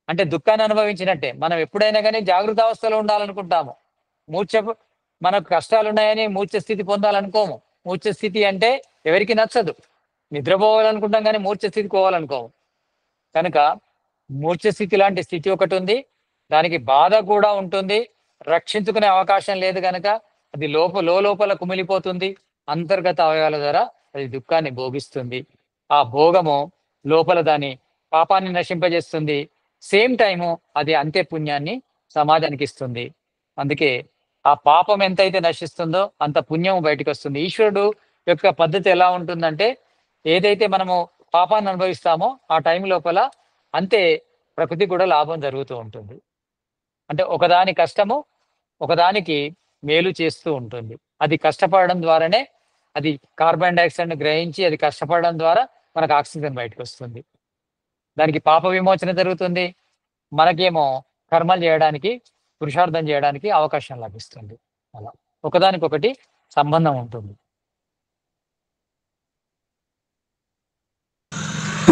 అంటే దుఃఖాన్ని అనుభవించినట్టే. మనం ఎప్పుడైనా కానీ జాగృత అవస్థలో ఉండాలనుకుంటాము. మనకు కష్టాలు ఉన్నాయని మూర్ఛ స్థితి పొందాలనుకోము. మూర్ఛ స్థితి అంటే ఎవరికి నచ్చదు. నిద్రపోవాలనుకుంటాం కానీ మూర్ఛ స్థితికి పోవాలనుకోము. కనుక మూర్ఛ స్థితి లాంటి స్థితి ఒకటి ఉంది, దానికి బాధ కూడా ఉంటుంది, రక్షించుకునే అవకాశం లేదు కనుక అది లోపల కుమిలిపోతుంది. అంతర్గత అవయవాల ద్వారా అది దుఃఖాన్ని భోగిస్తుంది. ఆ భోగము లోపల దాని పాపాన్ని నశింపజేస్తుంది. సేమ్ టైము అది అంతే పుణ్యాన్ని సమాజానికి ఇస్తుంది. అందుకే ఆ పాపం ఎంతైతే నశిస్తుందో అంత పుణ్యము బయటకు వస్తుంది. ఈశ్వరుడు యొక్క పద్ధతి ఎలా ఉంటుందంటే ఏదైతే మనము పాపాన్ని అనుభవిస్తామో ఆ టైం లోపల అంతే ప్రకృతి కూడా లాభం జరుగుతూ ఉంటుంది. అంటే ఒకదాని కష్టము ఒకదానికి మేలు చేస్తూ ఉంటుంది. అది కష్టపడడం ద్వారానే అది కార్బన్ డైఆక్సైడ్ని గ్రహించి అది కష్టపడడం ద్వారా మనకు ఆక్సిజన్ బయటకు వస్తుంది. దానికి పాప విమోచన జరుగుతుంది, మనకేమో కర్మలు చేయడానికి పురుషార్థం చేయడానికి అవకాశం లభిస్తుంది. అలా ఒకదానికొకటి సంబంధం ఉంటుంది.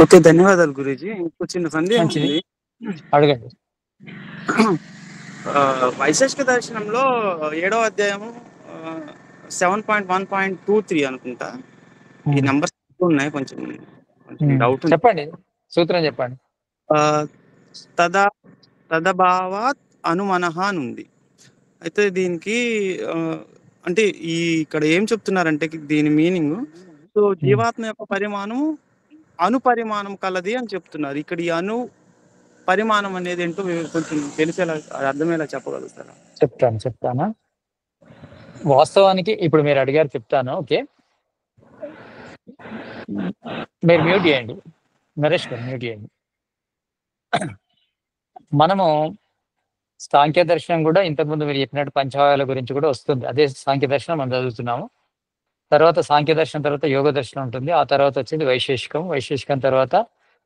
ఓకే, ధన్యవాదాలు గురూజీ. ఇంకో చిన్న సందేహం మంచిది, ఉంది. అడగండి. వైశేషిక దర్శనంలో 7వ అధ్యాయము 7.1.23 అనుకుంటా. ఈ నంబర్స్ ఉన్నాయి, కొంచెం డౌట్ ఉంది. చెప్పండి, సూత్రం చెప్పండి. తదా తదభావాత్ అనుమనః అని ఉంది. అయితే దీనికి అంటే ఇక్కడ ఏం చెప్తున్నారంటే దీని మీనింగ్, సో జీవాత్మ యొక్క పరిమాణం అనుపరిమాణం కలది అని చెప్తున్నారు. ఇక్కడ ఈ అను పరిమాణం అనేది ఏంటో కొంచెం తెలిసేలా అర్థమయ్యేలా చెప్పగలుగుతారా? చెప్తానా. వాస్తవానికి ఇప్పుడు మీరు అడిగారు, చెప్తాను. ఓకే, మీరు మ్యూట్ చేయండి, నరేష్ గారు మ్యూట్ చేయండి. మనము సాంఖ్య దర్శనం కూడా ఇంతకుముందు మీరు చెప్పినట్టు పంచవాయాల గురించి కూడా వస్తుంది. అదే సాంఖ్య దర్శనం మనం చదువుతున్నాము. తర్వాత సాంఖ్య దర్శనం తర్వాత యోగ దర్శనం ఉంటుంది. ఆ తర్వాత వచ్చేది వైశేషికం తర్వాత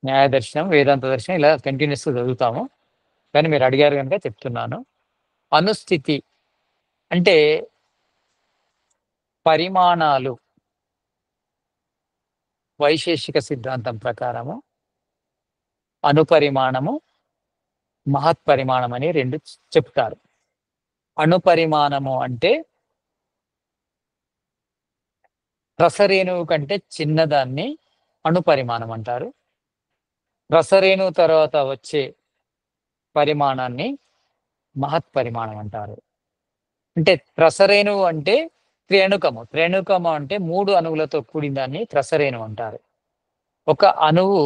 న్యాయ దర్శనం, వేదాంత దర్శనం, ఇలా కంటిన్యూస్ చదువుతాము. కానీ మీరు అడిగారు కనుక చెప్తున్నాను. అనుస్థితి అంటే పరిమాణాలు వైశేషిక సిద్ధాంతం ప్రకారము అనుపరిమాణము, మహత్పరిమాణం అని రెండు చెప్తారు. అణుపరిమాణము అంటే రసరేణువు కంటే చిన్నదాన్ని అణుపరిమాణం అంటారు. రసరేణువు తర్వాత వచ్చే పరిమాణాన్ని మహత్పరిమాణం అంటారు. అంటే రసరేణువు అంటే త్రేణుకము అంటే 3 అణువులతో కూడిన దాన్ని రసరేణువు అంటారు. ఒక అణువు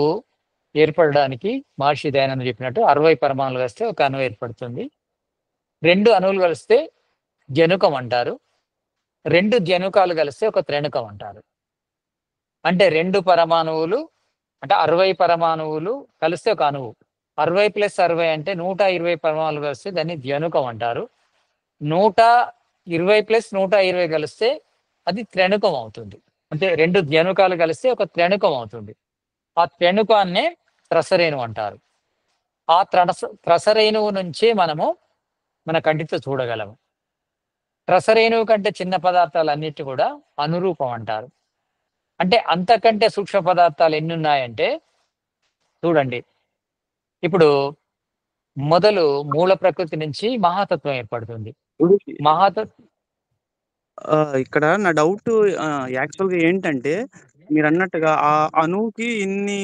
ఏర్పడడానికి మహర్షి దయానంద చెప్పినట్టు 60 పరమాణులు కలిస్తే ఒక అణువు ఏర్పడుతుంది. 2 అణువులు కలిస్తే జనుకం అంటారు. 2 జనుకాలు కలిస్తే ఒక త్రేణుకం అంటారు. అంటే 2 పరమాణువులు అంటే 60 పరమాణువులు కలిస్తే ఒక అణువు. 60 + 60 అంటే 120 పరమాణువులు కలిస్తే దాన్ని జనుకం అంటారు. 120 + 120 కలిస్తే అది త్రేణుకం అవుతుంది. అంటే 2 జనుకాలు కలిస్తే ఒక త్రేణుకం అవుతుంది. ఆ త్రేణుకాన్నే త్రసరేణువు అంటారు. ఆ త్రసరేణువు నుంచి మనము మన కంటితో చూడగలము. త్రసరేణువు కంటే చిన్న పదార్థాలన్నిటి కూడా అనురూపం అంటారు. అంటే అంతకంటే సూక్ష్మ పదార్థాలు ఎన్ని ఉన్నాయంటే చూడండి, ఇప్పుడు మొదలు మూల ప్రకృతి నుంచి మహాతత్వం ఏర్పడుతుంది. ఇక్కడ నా డౌట్ యాక్చువల్గా ఏంటంటే, మీరు అన్నట్టుగా ఆ అణువుకి ఇన్ని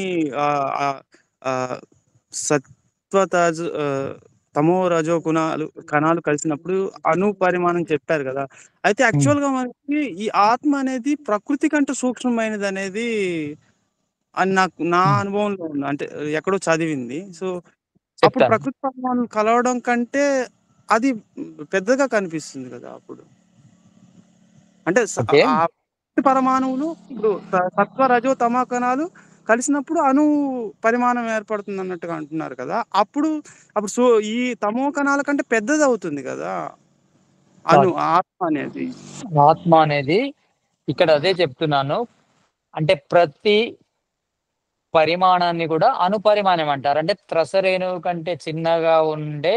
సత్వతాజు తమో రజో కణాలు కలిసినప్పుడు అణు పరిమాణం చెప్పారు కదా. అయితే యాక్చువల్గా మనకి ఈ ఆత్మ అనేది ప్రకృతి కంటే సూక్ష్మమైనది అనేది అని నా అనుభవంలో ఉంది. అంటే ఎక్కడో చదివింది. సో అప్పుడు ప్రకృతి పరిమాణం కలవడం కంటే అది పెద్దగా కనిపిస్తుంది కదా. అప్పుడు అంటే ఆ పరమాణువులు ఇప్పుడు సత్వ రజో తమో కణాలు కలిసినప్పుడు అణు పరిమాణం ఏర్పడుతుంది అన్నట్టుగా అంటున్నారు కదా. అప్పుడు ఈ తమో కణాల కంటే పెద్దది అవుతుంది కదా ఆత్మ అనేది ఇక్కడ అదే చెప్తున్నాను. అంటే ప్రతి పరిమాణాన్ని కూడా అణుపరిమాణం అంటారు. అంటే త్రసరేణువు కంటే చిన్నగా ఉండే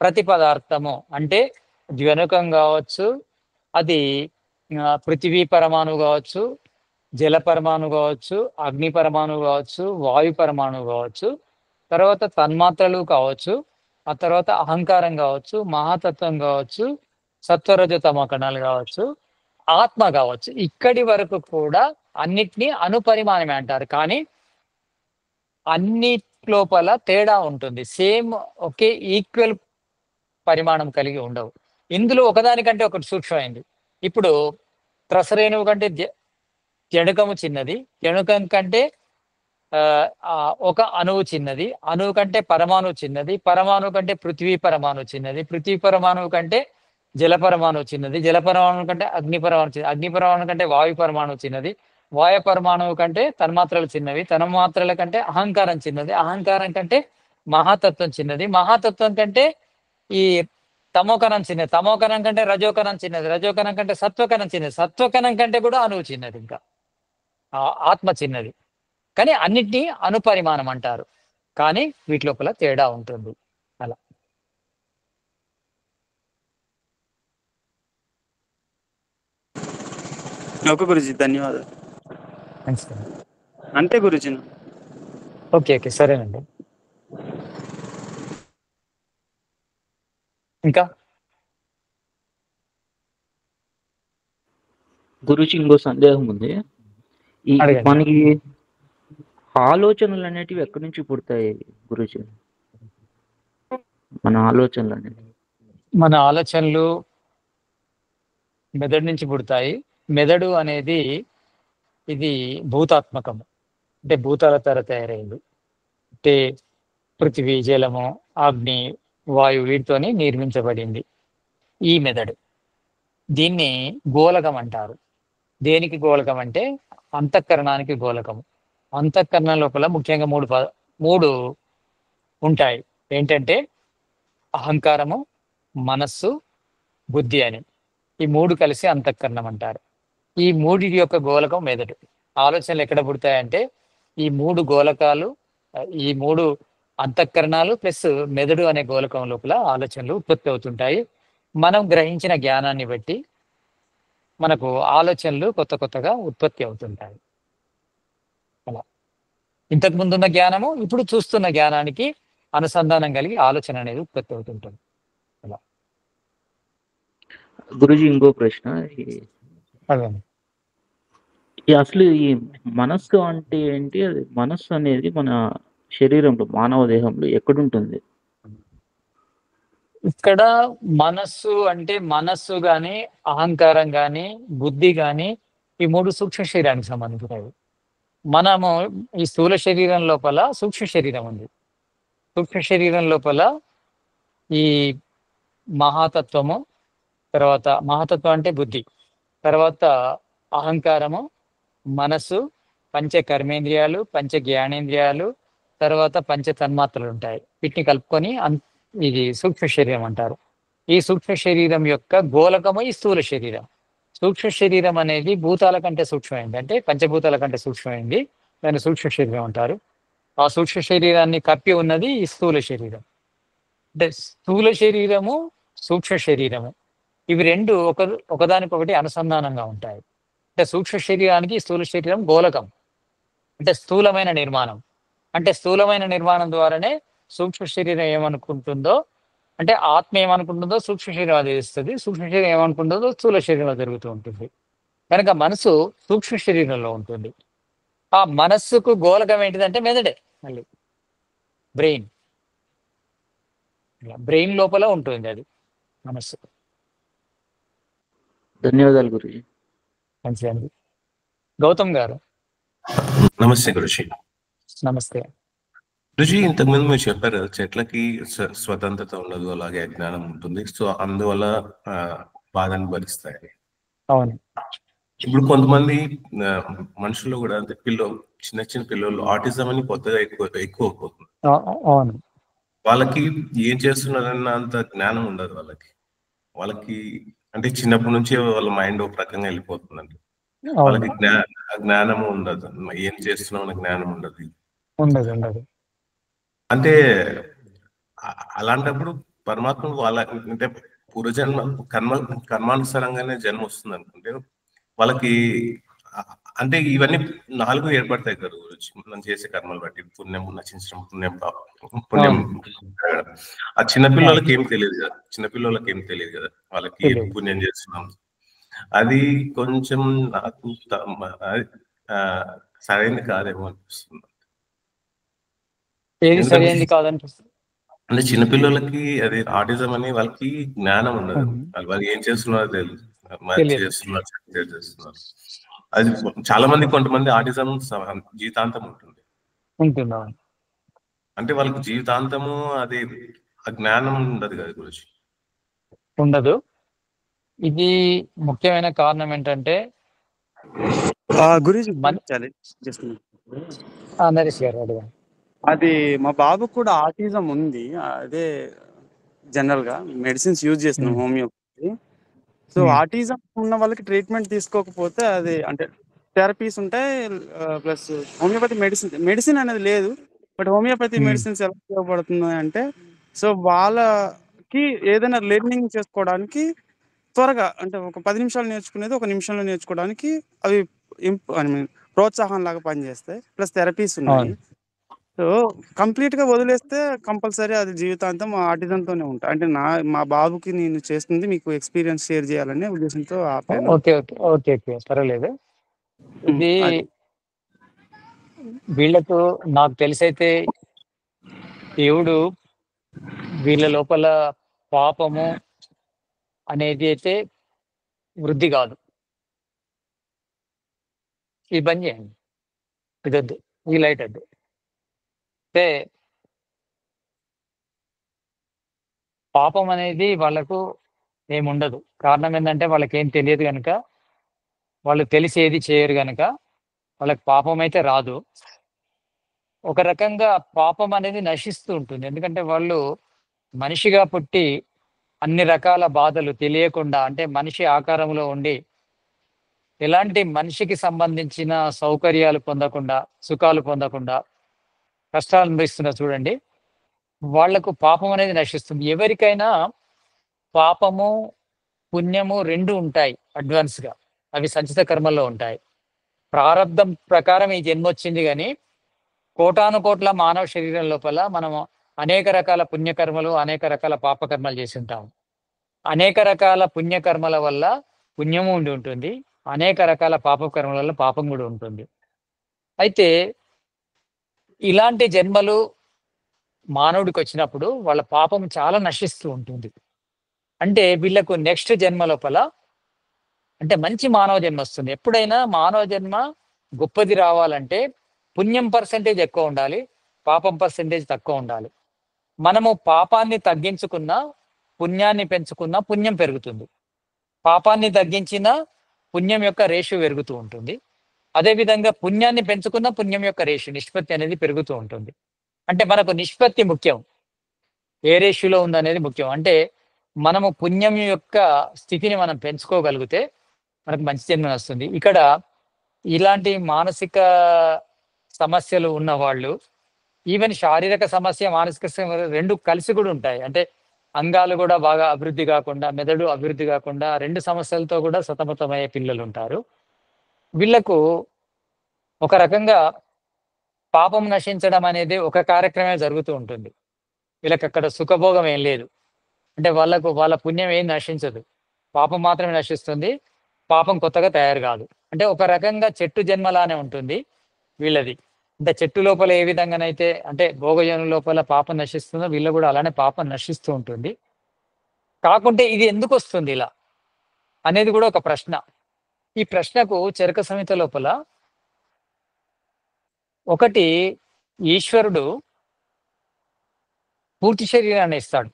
ప్రతి పదార్థము, అంటే జ్వనకం కావచ్చు, అది పృథివీ పరమాణువు కావచ్చు, జల పరమాణువు కావచ్చు, అగ్ని పరమాణువు కావచ్చు, వాయు పరమాణువు కావచ్చు, తర్వాత తన్మాత్రలు కావచ్చు, ఆ తర్వాత అహంకారం కావచ్చు, మహాతత్వం కావచ్చు, సత్వరజతమ కణాలు కావచ్చు, ఆత్మ కావచ్చు. ఇక్కడి వరకు కూడా అన్నిటినీ అణుపరిమాణమే అంటారు. కానీ అన్నిటి లోపల తేడా ఉంటుంది. సేమ్ ఒకే ఈక్వల్ పరిమాణం కలిగి ఉండవు. ఇందులో ఒకదానికంటే ఒకటి సూక్ష్మమైంది. ఇప్పుడు త్రసరేణువు కంటే జణుకము చిన్నది, జణుకం కంటే ఒక అణువు చిన్నది, అణువు కంటే పరమాణువు చిన్నది, పరమాణువు కంటే పృథ్వీ పరమాణువు చిన్నది, పృథ్వీ పరమాణువు కంటే జల పరమాణువు చిన్నది, జల పరమాణువు కంటే అగ్ని పరమాణు చిన్నది, అగ్ని పరమాణువు కంటే వాయు పరమాణువు చిన్నది, వాయు పరమాణువు కంటే తన్మాత్రలు చిన్నవి, తన్మాత్రల కంటే అహంకారం చిన్నది, అహంకారం కంటే మహాతత్వం చిన్నది. మహాతత్వం కంటే ఈ తమోకణం చిన్నది. తమోకణం కంటే రజోకణం చిన్నది. రజోకణం కంటే సత్వకణం చిన్నది. సత్వకణం కంటే కూడా అణువు చిన్నది. ఇంకా ఆత్మ చిన్నది. కానీ అన్నిటినీ అనుపరిమాణం అంటారు. కానీ వీటి లోపల తేడా ఉంటుంది. అలా ఓకే గురుజీ, ధన్యవాదాలు. మంచిది. అంతే గురుజీ. ఓకే, సరేనండి. ఇంకా గురుజీ ఇంకో సందేహం ఉంది. ఈ అడగండి. మనకి ఆలోచనలు అనేటివి ఎక్కడి నుంచి పుడతాయి గురుజీ? మన ఆలోచనలు అనేవి మన ఆలోచనలు మెదడు నుంచి పుడతాయి. మెదడు అనేది ఇది భూతాత్మకము, అంటే భూతాల తర తయారైంది. అంటే పృథివీ, జలము, అగ్ని, వాయువు వీటితోని నిర్మించబడింది ఈ మెదడు. దీన్ని గోళకం అంటారు. దేనికి గోళకం అంటే అంతఃకరణానికి గోళకము. అంతఃకరణం లోపల ముఖ్యంగా మూడు ఉంటాయి. ఏంటంటే అహంకారము, మనస్సు, బుద్ధి అని. ఈ మూడు కలిసి అంతఃకరణం అంటారు. ఈ మూడిటి యొక్క గోళకం మెదడు. ఆలోచనలు ఎక్కడ పుడతాయంటే ఈ మూడు గోళకాలు, ఈ మూడు అంతఃకరణాలు ప్లస్ మెదడు అనే గోళకం లోపల ఆలోచనలు ఉత్పత్తి అవుతుంటాయి. మనం గ్రహించిన జ్ఞానాన్ని బట్టి మనకు ఆలోచనలు కొత్త కొత్తగా ఉత్పత్తి అవుతుంటాయి. అలా ఇంతకు ముందున్న జ్ఞానము ఇప్పుడు చూస్తున్న జ్ఞానానికి అనుసంధానం కలిగి ఆలోచన అనేది ఉత్పత్తి అవుతుంటుంది. అలా గురుజీ ఇంకో ప్రశ్న. అదే అసలు ఈ మనస్సు అంటే ఏంటి? అది మనస్సు అనేది మన శరీరంలో, మానవ దేహంలో ఎక్కడుంటుంది? ఇక్కడ మనస్సు అంటే మనస్సు గాని, అహంకారం గాని, బుద్ధి గాని ఈ మూడు సూక్ష్మ శరీరానికి సంబంధించినవి. మనము ఈ స్థూల శరీరం లోపల సూక్ష్మ శరీరం ఉంది. సూక్ష్మ శరీరం లోపల ఈ మహాతత్వము, తర్వాత మహాతత్వం అంటే బుద్ధి, తర్వాత అహంకారము, మనస్సు, పంచ కర్మేంద్రియాలు, పంచ జ్ఞానేంద్రియాలు, తర్వాత పంచ తన్మాత్రలు ఉంటాయి. వీటిని కలుపుకొని ఇది సూక్ష్మ శరీరం అంటారు. ఈ సూక్ష్మ శరీరం యొక్క గోళకము ఈ స్థూల శరీరం. సూక్ష్మ శరీరం అనేది భూతాల కంటే సూక్ష్మమైంది, అంటే పంచభూతాల కంటే సూక్ష్మమైంది. దాన్ని సూక్ష్మ శరీరం అంటారు. ఆ సూక్ష్మ శరీరాన్ని కప్పి ఉన్నది ఈ స్థూల శరీరం. అంటే స్థూల శరీరము, సూక్ష్మ శరీరము ఇవి రెండు ఒకదానికొకటి అనుసంధానంగా ఉంటాయి. అంటే సూక్ష్మ శరీరానికి స్థూల శరీరం గోళకం, అంటే స్థూలమైన నిర్మాణం. అంటే స్థూలమైన నిర్మాణం ద్వారానే సూక్ష్మ శరీరం ఏమనుకుంటుందో, అంటే ఆత్మ ఏమనుకుంటుందో సూక్ష్మ శరీరం అది ఇస్తుంది. సూక్ష్మ శరీరం ఏమనుకుంటుందో స్థూల శరీరంలో జరుగుతూ ఉంటుంది. కనుక మనసు సూక్ష్మ శరీరంలో ఉంటుంది. ఆ మనస్సుకు గోళకం ఏంటిదంటే మెదడే, మళ్ళీ బ్రెయిన్. బ్రెయిన్ లోపల ఉంటుంది అది మనస్సు. ధన్యవాదాలు గురుజీ. మంచిదండి. గౌతమ్ గారు. నమస్తే గురుజీ. నమస్తే గురుజీ, ఇంతకుముందు మీరు చెప్పారు కదా, చెట్లకి స్వతంత్రత ఉండదు, అలాగే అజ్ఞానం ఉంటుంది, సో అందువల్ల బాధను భరిస్తాయి. అవును. ఇప్పుడు కొంతమంది మనుషులు కూడా, అంటే చిన్న చిన్న పిల్లలు ఆటిజం అని కొత్తగా ఎక్కువ అవుతుంది. అవును. వాళ్ళకి ఏం చేస్తున్నారన్న అంత జ్ఞానం ఉండదు వాళ్ళకి అంటే చిన్నప్పటి నుంచి వాళ్ళ మైండ్ ఒక రకంగా వెళ్ళిపోతుందండి. వాళ్ళకి జ్ఞానము ఉండదు, ఏం చేస్తున్నాం అనే జ్ఞానం ఉండదు. అంటే అలాంటప్పుడు పరమాత్మ వాళ్ళ అంటే పూర్వజన్మ కర్మానుసారంగానే జన్మ వస్తుంది అనుకుంటే వాళ్ళకి అంటే ఇవన్నీ 4 ఏర్పడతాయి కదా గురించి, మనం చేసే కర్మలు బట్టి, పుణ్యం, నశించడం, పుణ్యం. ఆ చిన్నపిల్లలకి ఏం తెలియదు కదా, వాళ్ళకి పుణ్యం చేస్తున్నాం. అది కొంచెం నాకు సరైనది కాదేమో అనిపిస్తుంది. అంటే చిన్నపిల్లలకి అది ఆటిజం అని వాళ్ళకి జ్ఞానం ఉండదు, వాళ్ళు ఏం చేస్తున్నారో తెలియదు, చేస్తున్నారు. అది చాలా మంది, కొంతమంది ఆటిజం జీవితాంతం ఉంటుంది. అంటే వాళ్ళకి జీవితాంతము అది ఆ జ్ఞానం ఉండదు కదా గురించి. ఉండదు. ఇది ముఖ్యమైన కారణం ఏంటంటే గురుజీ నరేష్ గారు అడగండి. అది మా బాబుకు కూడా ఆటిజం ఉంది. అదే జనరల్ గా మెడిసిన్స్ యూజ్ చేస్తున్నాం ఉమ్, హోమియోపతి. సో ఉమ్, ఆటిజం ఉన్న వాళ్ళకి ట్రీట్మెంట్ తీసుకోకపోతే అది అంటే థెరపీస్ ఉంటాయి, ప్లస్ హోమియోపతి మెడిసిన్ అనేది లేదు. But homeopathy um. మెడిసిన్స్ ఎలా ఉపయోగపడుతున్నాయి అంటే, సో వాళ్ళకి ఏదైనా లెర్నింగ్ చేసుకోవడానికి త్వరగా, అంటే ఒక 10 నిమిషాలు నేర్చుకునేది ఒక నిమిషంలో నేర్చుకోవడానికి అవి ఐ మీన్ ప్రోత్సాహం లాగా పనిచేస్తాయి. ప్లస్ థెరపీస్ ఉన్నాయి. అవును. సో కంప్లీట్ గా వదిలేస్తే కంపల్సరీ అది జీవితాంతం ఆటిజంతోనే ఉంటా. అంటే మా బాబుకి నేను చేస్తుంది మీకు ఎక్స్పీరియన్స్ షేర్ చేయాలనే ఉద్దేశంతో ఆపాను. ఓకే ఓకే ఓకే ఓకే పర్వాలేదు. ఇది అది వీళ్ళకు నాకు తెలిసైతే దేవుడు వీళ్ళ లోపల పాపము అనేది అయితే వృద్ధి కాదు. ఈ పని చేయండి, ఇదొద్దు, ఈ లైట్ వద్దు. అంటే పాపం అనేది వాళ్ళకు ఏముండదు. కారణం ఏంటంటే వాళ్ళకి ఏం తెలియదు కనుక, వాళ్ళు తెలిసి ఏది చేయరు గనక వాళ్ళకి పాపం అయితే రాదు. ఒక రకంగా పాపం అనేది నశిస్తూ ఉంటుంది. ఎందుకంటే వాళ్ళు మనిషిగా పుట్టి అన్ని రకాల బాధలు తెలియకుండా, అంటే మనిషి ఆకారంలో ఉండి ఎలాంటి మనిషికి సంబంధించిన సౌకర్యాలు పొందకుండా, సుఖాలు పొందకుండా కష్టాలు అనుభవిస్తున్నారు చూడండి. వాళ్లకు పాపం అనేది నశిస్తుంది. ఎవరికైనా పాపము, పుణ్యము 2 ఉంటాయి అడ్వాన్స్‌గా. అవి సంచిత కర్మల్లో ఉంటాయి. ప్రారబ్ధం ప్రకారం ఈ జన్మొచ్చింది గానీ, కోటానుకోట్ల మానవ శరీరం లోపల మనము అనేక రకాల పుణ్యకర్మలు, అనేక రకాల పాపకర్మలు చేసి ఉంటాం. అనేక రకాల పుణ్యకర్మల వల్ల పుణ్యము ఉండి ఉంటుంది. అనేక రకాల పాపకర్మల వల్ల పాపం కూడా ఉంటుంది. అయితే ఇలాంటి జన్మలు మానవుడికి వచ్చినప్పుడు వాళ్ళ పాపం చాలా నశిస్తూ ఉంటుంది. అంటే వీళ్ళకు నెక్స్ట్ జన్మ లోపల అంటే మంచి మానవ జన్మ వస్తుంది. ఎప్పుడైనా మానవ జన్మ గొప్పది రావాలంటే పుణ్యం పర్సెంటేజ్ ఎక్కువ ఉండాలి, పాపం పర్సెంటేజ్ తక్కువ ఉండాలి. మనము పాపాన్ని తగ్గించుకున్న, పుణ్యాన్ని పెంచుకున్న పుణ్యం పెరుగుతుంది. పాపాన్ని తగ్గించిన పుణ్యం యొక్క రేషియో పెరుగుతూ ఉంటుంది. అదేవిధంగా పుణ్యాన్ని పెంచుకున్న పుణ్యం యొక్క రేషియో నిష్పత్తి అనేది పెరుగుతూ ఉంటుంది. అంటే మనకు నిష్పత్తి ముఖ్యం, ఏ రేషియోలో ఉందనేది ముఖ్యం. అంటే మనము పుణ్యం యొక్క స్థితిని మనం పెంచుకోగలిగితే మనకు మంచి జన్మ వస్తుంది. ఇక్కడ ఇలాంటి మానసిక సమస్యలు ఉన్న వాళ్ళు, ఈవెన్ శారీరక సమస్య, మానసిక సమస్య 2 కలిసి కూడా ఉంటాయి. అంటే అంగాలు కూడా బాగా అభివృద్ధి కాకుండా, మెదడు అభివృద్ధి కాకుండా 2 సమస్యలతో కూడా సతమతమయ్యే పిల్లలు ఉంటారు. వీళ్ళకు ఒక రకంగా పాపం నశించడం అనేది ఒక కార్యక్రమే జరుగుతూ ఉంటుంది. వీళ్ళకి అక్కడ సుఖభోగం ఏం లేదు. అంటే వాళ్ళ పుణ్యం ఏం నశించదు. పాపం మాత్రమే నశిస్తుంది. పాపం కొత్తగా తయారు కాదు. అంటే ఒక రకంగా చెట్టు జన్మలానే ఉంటుంది వీళ్ళది. అంటే చెట్టు లోపల ఏ విధంగానైతే అంటే భోగజను లోపల పాపం నశిస్తుందో వీళ్ళు కూడా అలానే పాపం నశిస్తూ ఉంటుంది. కాకుంటే ఇది ఎందుకు వస్తుంది ఇలా అనేది కూడా ఒక ప్రశ్న. ఈ ప్రశ్నకు చరక సంహిత లోపల ఒకటి, ఈశ్వరుడు పూర్తి శరీరాన్ని ఇస్తాడు.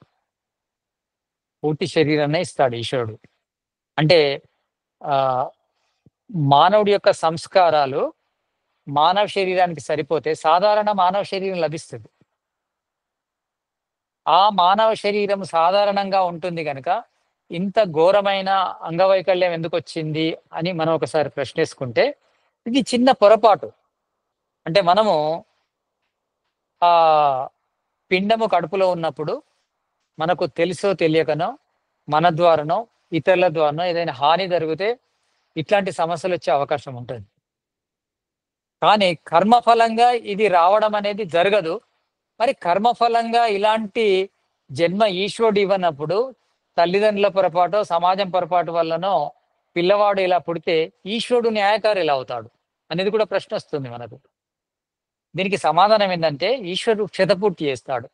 పూర్తి శరీరాన్ని ఇస్తాడు ఈశ్వరుడు. అంటే ఆ మానవుడి యొక్క సంస్కారాలు మానవ శరీరానికి సరిపోతే సాధారణ మానవ శరీరం లభిస్తుంది. ఆ మానవ శరీరం సాధారణంగా ఉంటుంది కనుక ఇంత ఘోరమైన అంగవైకల్యం ఎందుకు వచ్చింది అని మనం ఒకసారి ప్రశ్నేసుకుంటే ఇది చిన్న పొరపాటు. అంటే మనము ఆ పిండము కడుపులో ఉన్నప్పుడు మనకు తెలుసో తెలియకనో మన ద్వారానో ఇతరుల ద్వారానో ఏదైనా హాని జరిగితే ఇట్లాంటి సమస్యలు వచ్చే అవకాశం ఉంటుంది. కానీ కర్మఫలంగా ఇది రావడం అనేది జరగదు. మరి కర్మఫలంగా ఇలాంటి జన్మ ఈశ్వరుడు ఇవ్వనప్పుడు తల్లిదండ్రుల పొరపాటు, సమాజం పొరపాటు వల్లనో పిల్లవాడు ఇలా పుడితే ఈశ్వరుడు న్యాయకారి ఎలా అవుతాడు అనేది కూడా ప్రశ్న వస్తుంది మనకు. దీనికి సమాధానం ఏంటంటే ఈశ్వరుడు క్షతపూర్తి చేస్తాడు.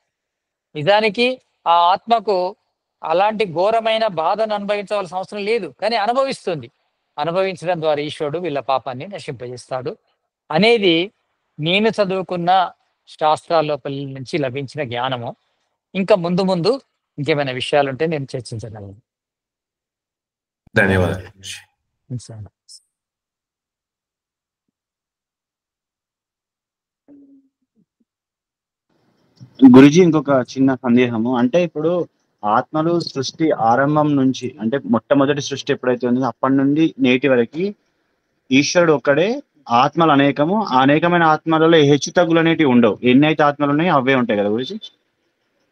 నిజానికి ఆ ఆత్మకు అలాంటి ఘోరమైన బాధను అనుభవించవలసిన అవసరం లేదు, కానీ అనుభవిస్తుంది. అనుభవించడం ద్వారా ఈశ్వరుడు వీళ్ళ పాపాన్ని నశింపజేస్తాడు అనేది నేను చదువుకున్న శాస్త్రాల లోపల నుంచి లభించిన జ్ఞానము. ఇంకా ముందు ముందు ఇంకేమైనా విషయాలు ఉంటే నేను చర్చించగలను. ధన్యవాదాలు. గురుజీ ఇంకొక చిన్న సందేహము, అంటే ఇప్పుడు ఆత్మలు సృష్టి ఆరంభం నుంచి, అంటే మొట్టమొదటి సృష్టి ఎప్పుడైతే ఉందో అప్పటి నుండి నేటి వరకు ఈశ్వరుడు ఒక్కడే, ఆత్మలు అనేకము, ఆ అనేకమైన ఆత్మలలో హెచ్చు తగ్గులు అనేటివి ఉండవు. ఎన్ని అయితే ఆత్మలు ఉన్నాయో అవే ఉంటాయి కదా గురుజీ?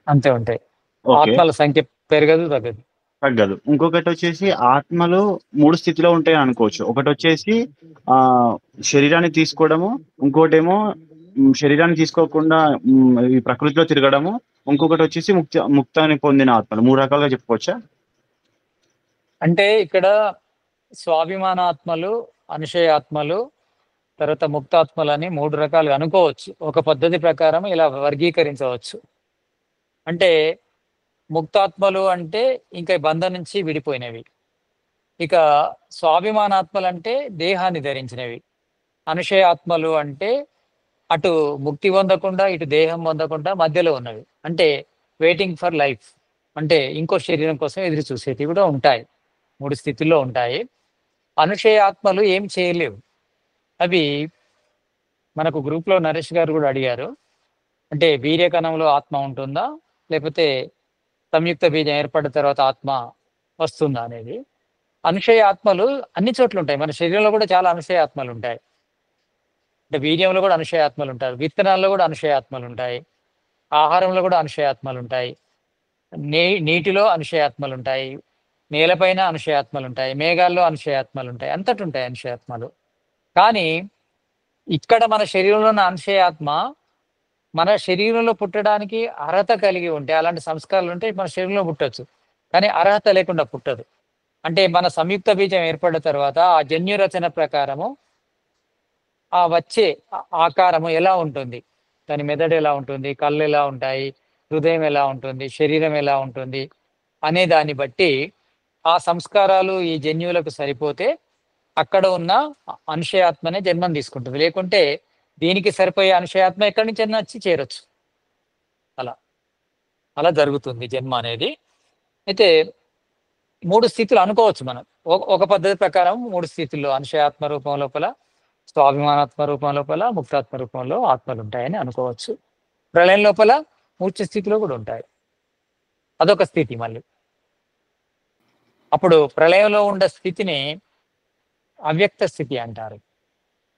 అంతే ఉంటాయి. ఓకే, ఆత్మల సంఖ్య పెరగదు తగ్గదు. తగ్గదు. ఇంకొకటి వచ్చేసి ఆత్మలు 3 స్థితిలో ఉంటాయి అనుకోవచ్చు. ఒకటి వచ్చేసి ఆ శరీరాన్ని తీసుకోవడము, ఇంకోటేమో శరీరాన్ని తీసుకోకుండా ఈ ప్రకృతిలో తిరగడము, ఇంకొకటి వచ్చేసి ముక్తాన్ని పొందిన ఆత్మలు. 3 రకాలుగా చెప్పుకోవచ్చా? అంటే ఇక్కడ స్వాభిమానాత్మలు, అనుశయాత్మలు, తర్వాత ముక్తాత్మలు అని 3 రకాలుగా అనుకోవచ్చు. ఒక పద్ధతి ప్రకారం ఇలా వర్గీకరించవచ్చు. అంటే ముక్తాత్మలు అంటే ఇంకా బంధం నుంచి విడిపోయినవి. ఇక స్వాభిమానాత్మలు అంటే దేహాన్ని ధరించినవి. అనుశయాత్మలు అంటే అటు ముక్తి పొందకుండా ఇటు దేహం పొందకుండా మధ్యలో ఉన్నవి, అంటే వెయిటింగ్ ఫర్ లైఫ్, అంటే ఇంకో శరీరం కోసం ఎదురు చూసేవి కూడా ఉంటాయి. 3 స్థితుల్లో ఉంటాయి. అనుశయాత్మలు ఏం చేయలేవు. అవి మనకు గ్రూప్లో నరేష్ గారు కూడా అడిగారు, అంటే వీర్యకణంలో ఆత్మ ఉంటుందా లేకపోతే సంయుక్త బీజం ఏర్పడిన తర్వాత ఆత్మ వస్తుందా అనేది. అనుశయ ఆత్మలు అన్ని చోట్ల ఉంటాయి. మన శరీరంలో కూడా చాలా అనుశయ ఆత్మలు ఉంటాయి. అంటే వీర్యంలో కూడా అనుశయ ఆత్మలు ఉంటాయి, విత్తనాల్లో కూడా అనుశయ ఆత్మలు ఉంటాయి, ఆహారంలో కూడా అనుశయ ఆత్మలు ఉంటాయి, నీటిలో అనుశయాత్మలు ఉంటాయి, నేలపైన అనుశయాత్మలు ఉంటాయి, మేఘాల్లో అనుశయాత్మలు ఉంటాయి, అంతటి ఉంటాయి అనుశయాత్మలు. కానీ ఇక్కడ మన శరీరంలో ఉన్న అనుశయాత్మ మన శరీరంలో పుట్టడానికి అర్హత కలిగి ఉంటే, అలాంటి సంస్కారాలు ఉంటే మన శరీరంలో పుట్టచ్చు. కానీ అర్హత లేకుండా పుట్టదు. అంటే మన సంయుక్త బీజం ఏర్పడిన తర్వాత ఆ జన్యు రచన ప్రకారము ఆ వచ్చే ఆకారము ఎలా ఉంటుంది, దాని మెదడు ఎలా ఉంటుంది, కళ్ళు ఎలా ఉంటాయి, హృదయం ఎలా ఉంటుంది, శరీరం ఎలా ఉంటుంది అనే దాన్ని బట్టి ఆ సంస్కారాలు ఈ జన్యువులకు సరిపోతే అక్కడ ఉన్న అనుశయాత్మనే జన్మం తీసుకుంటుంది. లేకుంటే దీనికి సరిపోయే అనుశయాత్మ ఎక్కడి నుంచి వచ్చి చేరొచ్చు. అలా అలా జరుగుతుంది జన్మ అనేది. అయితే 3 స్థితులు అనుకోవచ్చు మనం. ఒక పద్ధతి ప్రకారం 3 స్థితుల్లో అనుశయాత్మ రూపం లోపల, స్వాభిమానాత్మ రూపం లోపల, ముక్తాత్మ రూపంలో ఆత్మలు ఉంటాయని అనుకోవచ్చు. ప్రళయం లోపల మూర్ఛ స్థితిలో కూడా ఉంటాయి. అదొక స్థితి. మళ్ళీ అప్పుడు ప్రళయంలో ఉండే స్థితిని అవ్యక్త స్థితి అంటారు.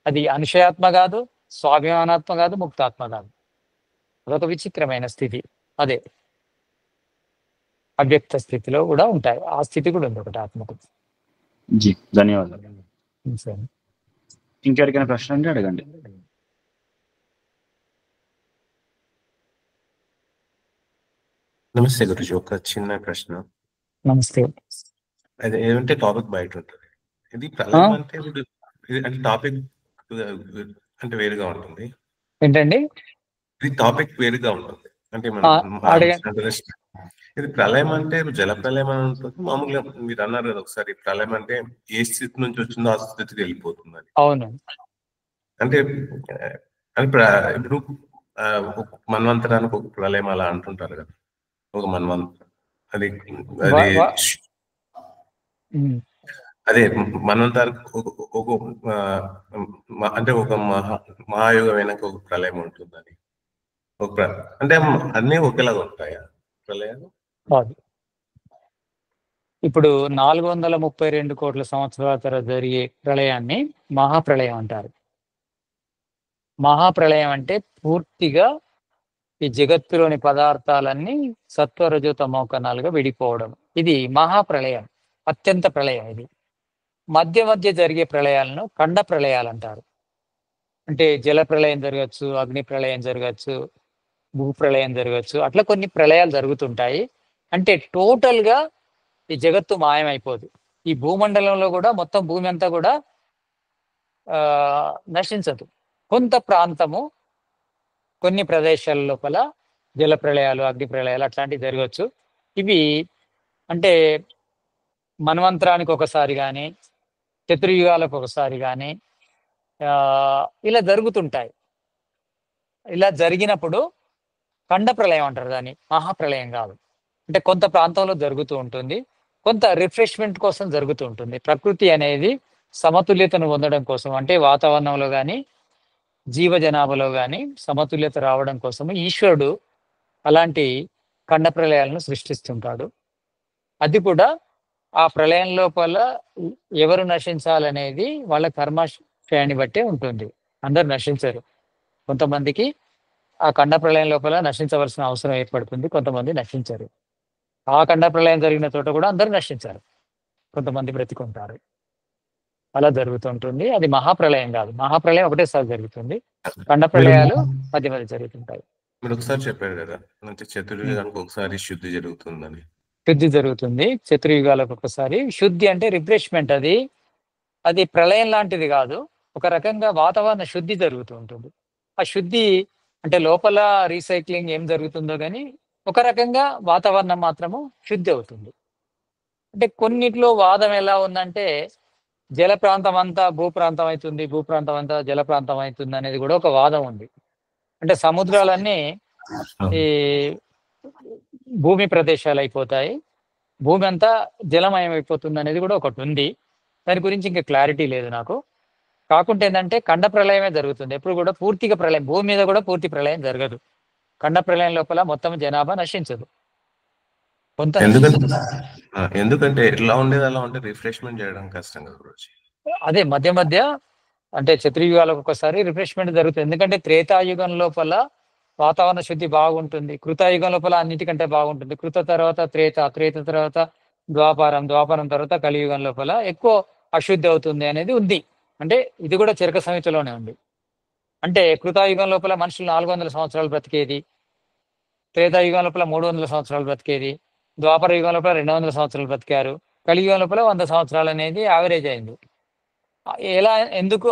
అది అనుశయాత్మ కాదు, స్వాభిమానాత్మ కాదు, ముక్తాత్మ కాదు. అదొక విచిత్రమైన స్థితి. అదే అవ్యక్త స్థితిలో కూడా ఉంటాయి. ఆ స్థితి కూడా ఉంది ఒకటి ఆత్మకు. జీ ధన్యవాదాలు. ఇంకెవరికైనా ప్రశ్న అంటే అడగండి. నమస్తే గురుజీ, ఒక చిన్న ప్రశ్న. నమస్తే. అది ఏమంటే టాపిక్ బయట ఉంటుంది. ఇది ప్రళయం అంటే అంటే టాపిక్ అంటే వేరుగా ఉంటుంది. ఏంటండి? ఇది టాపిక్ వేరుగా ఉంటుంది. అంటే ఇది ప్రళయం అంటే జల ప్రళయం అని ఉంటుంది. మామూలుగా మీరు అన్నారు కదా ఒకసారి, ప్రళయం అంటే ఏ స్థితి నుంచి వచ్చిందో ఆ స్థితికి వెళ్ళిపోతుంది. అవును. అంటే ఇప్పుడు మన్వంతరానికి ఒక ప్రళయం అలా అంటుంటారు కదా, ఒక మన్వంతరం. అది అదే మన్వంతరానికి అంటే ఒక మహాయుగం వెనక ఒక ప్రళయం ఉంటుందని. అంటే అన్నీ ఒకేలాగా ఉంటాయా ప్రళయాలు? కాదు. ఇప్పుడు 432 కోట్ల సంవత్సరాల తర్వాత జరిగే ప్రళయాన్ని మహాప్రళయం అంటారు. మహాప్రళయం అంటే పూర్తిగా ఈ జగత్తులోని పదార్థాలన్నీ సత్వరజో తమో కణాలుగా విడిపోవడం. ఇది మహాప్రళయం, అత్యంత ప్రళయం. ఇది మధ్య మధ్య జరిగే ప్రళయాలను ఖండ ప్రళయాలు అంటారు. అంటే జల ప్రళయం జరగచ్చు, అగ్ని ప్రళయం జరగచ్చు, భూ ప్రళయం జరగచ్చు. అట్లా కొన్ని ప్రళయాలు జరుగుతుంటాయి. అంటే టోటల్గా ఈ జగత్తు మాయమైపోదు. ఈ భూమండలంలో కూడా మొత్తం భూమి అంతా కూడా నశించదు. కొంత ప్రాంతము, కొన్ని ప్రదేశాల లోపల జల ప్రళయాలు, అగ్ని ప్రళయాలు అట్లాంటివి జరగచ్చు. ఇవి అంటే మన్వంతరానికి ఒకసారి కానీ, చతుర్యుగాలకు ఒకసారి కానీ ఇలా జరుగుతుంటాయి. ఇలా జరిగినప్పుడు ఖండ ప్రళయం అంటారు, దాన్ని మహాప్రళయం కాదు. అంటే కొంత ప్రాంతంలో జరుగుతూ ఉంటుంది, కొంత రిఫ్రెష్మెంట్ కోసం జరుగుతూ ఉంటుంది. ప్రకృతి అనేది సమతుల్యతను పొందడం కోసం, అంటే వాతావరణంలో కానీ జీవ జనాభాలో కానీ సమతుల్యత రావడం కోసం ఈశ్వరుడు అలాంటి ఖండ ప్రళయాలను సృష్టిస్తుంటాడు. అది కూడా ఆ ప్రళయం లోపల ఎవరు నశించాలనేది వాళ్ళ కర్మాశయాన్ని బట్టే ఉంటుంది. అందరు నశించరు. కొంతమందికి ఆ ఖండ ప్రళయం లోపల నశించవలసిన అవసరం ఏర్పడుతుంది, కొంతమంది నశించరు. ఆ ఖండ ప్రళయం జరిగిన చోట కూడా అందరూ నశించారు, కొంతమంది బ్రతికుంటారు. అలా జరుగుతుంటుంది. అది మహాప్రళయం కాదు. మహాప్రళయం ఒకటేసారి జరుగుతుంది. ఖండ ప్రళయాలు మధ్య మధ్య జరుగుతుంటాయి. మీరు ఒకసారి చెప్పారు కదా, అంటే చతుర్యుగానికి ఒకసారి శుద్ధి జరుగుతుందని. శుద్ధి జరుగుతుంది చతుర్యుగాలకు ఒకసారి. శుద్ధి అంటే రిఫ్రెష్మెంట్. అది ప్రళయం లాంటిది కాదు. ఒక రకంగా వాతావరణ శుద్ధి జరుగుతూ ఉంటుంది. ఆ శుద్ధి అంటే లోపల రీసైక్లింగ్ ఏం జరుగుతుందో కానీ ఒక రకంగా వాతావరణం మాత్రము శుద్ధి అవుతుంది. అంటే కొన్నిట్లో వాదం ఎలా ఉందంటే జల ప్రాంతం అంతా భూప్రాంతం అవుతుంది, భూప్రాంతం అంతా జల ప్రాంతం అవుతుంది అనేది కూడా ఒక వాదం ఉంది. అంటే సముద్రాలన్నీ ఈ భూమి ప్రదేశాలు అయిపోతాయి, భూమి అంతా జలమయం అయిపోతుంది అనేది కూడా ఒకటి ఉంది. దాని గురించి ఇంకా క్లారిటీ లేదు నాకు. కాకుంటే ఏంటంటే ఖండ ప్రళయమే జరుగుతుంది ఎప్పుడు కూడా. పూర్తిగా ప్రళయం భూమి మీద కూడా పూర్తి ప్రళయం జరగదు. ఖండ ప్రళయం లోపల మొత్తం జనాభా నశించదు, కొంత ఎందుకంటే ఎట్లా ఉండేది అలా ఉంటే రిఫ్రెష్మెంట్ చేయడం కష్టం కదా గురూజీ. అదే మధ్య మధ్య అంటే చతుర్యుగాలకు ఒకసారి రిఫ్రెష్మెంట్ జరుగుతుంది. ఎందుకంటే త్రేతాయుగం లోపల వాతావరణ శుద్ధి బాగుంటుంది, కృతాయుగం లోపల అన్నిటికంటే బాగుంటుంది, కృత తర్వాత త్రేత, త్రేత తర్వాత ద్వాపారం, ద్వాపారం తర్వాత కలియుగం లోపల ఎక్కువ అశుద్ధి అవుతుంది అనేది ఉంది. అంటే ఇది కూడా చరక సంహితలోనే ఉంది. అంటే కృతాయుగం లోపల మనుషులు 400 సంవత్సరాలు బ్రతికేది, త్రేతాయుగం లోపల 300 సంవత్సరాలు బ్రతికేది, ద్వాపర యుగం లోపల 200 సంవత్సరాలు బ్రతికారు, కలియుగం లోపల 100 సంవత్సరాలు అనేది యావరేజ్ అయింది.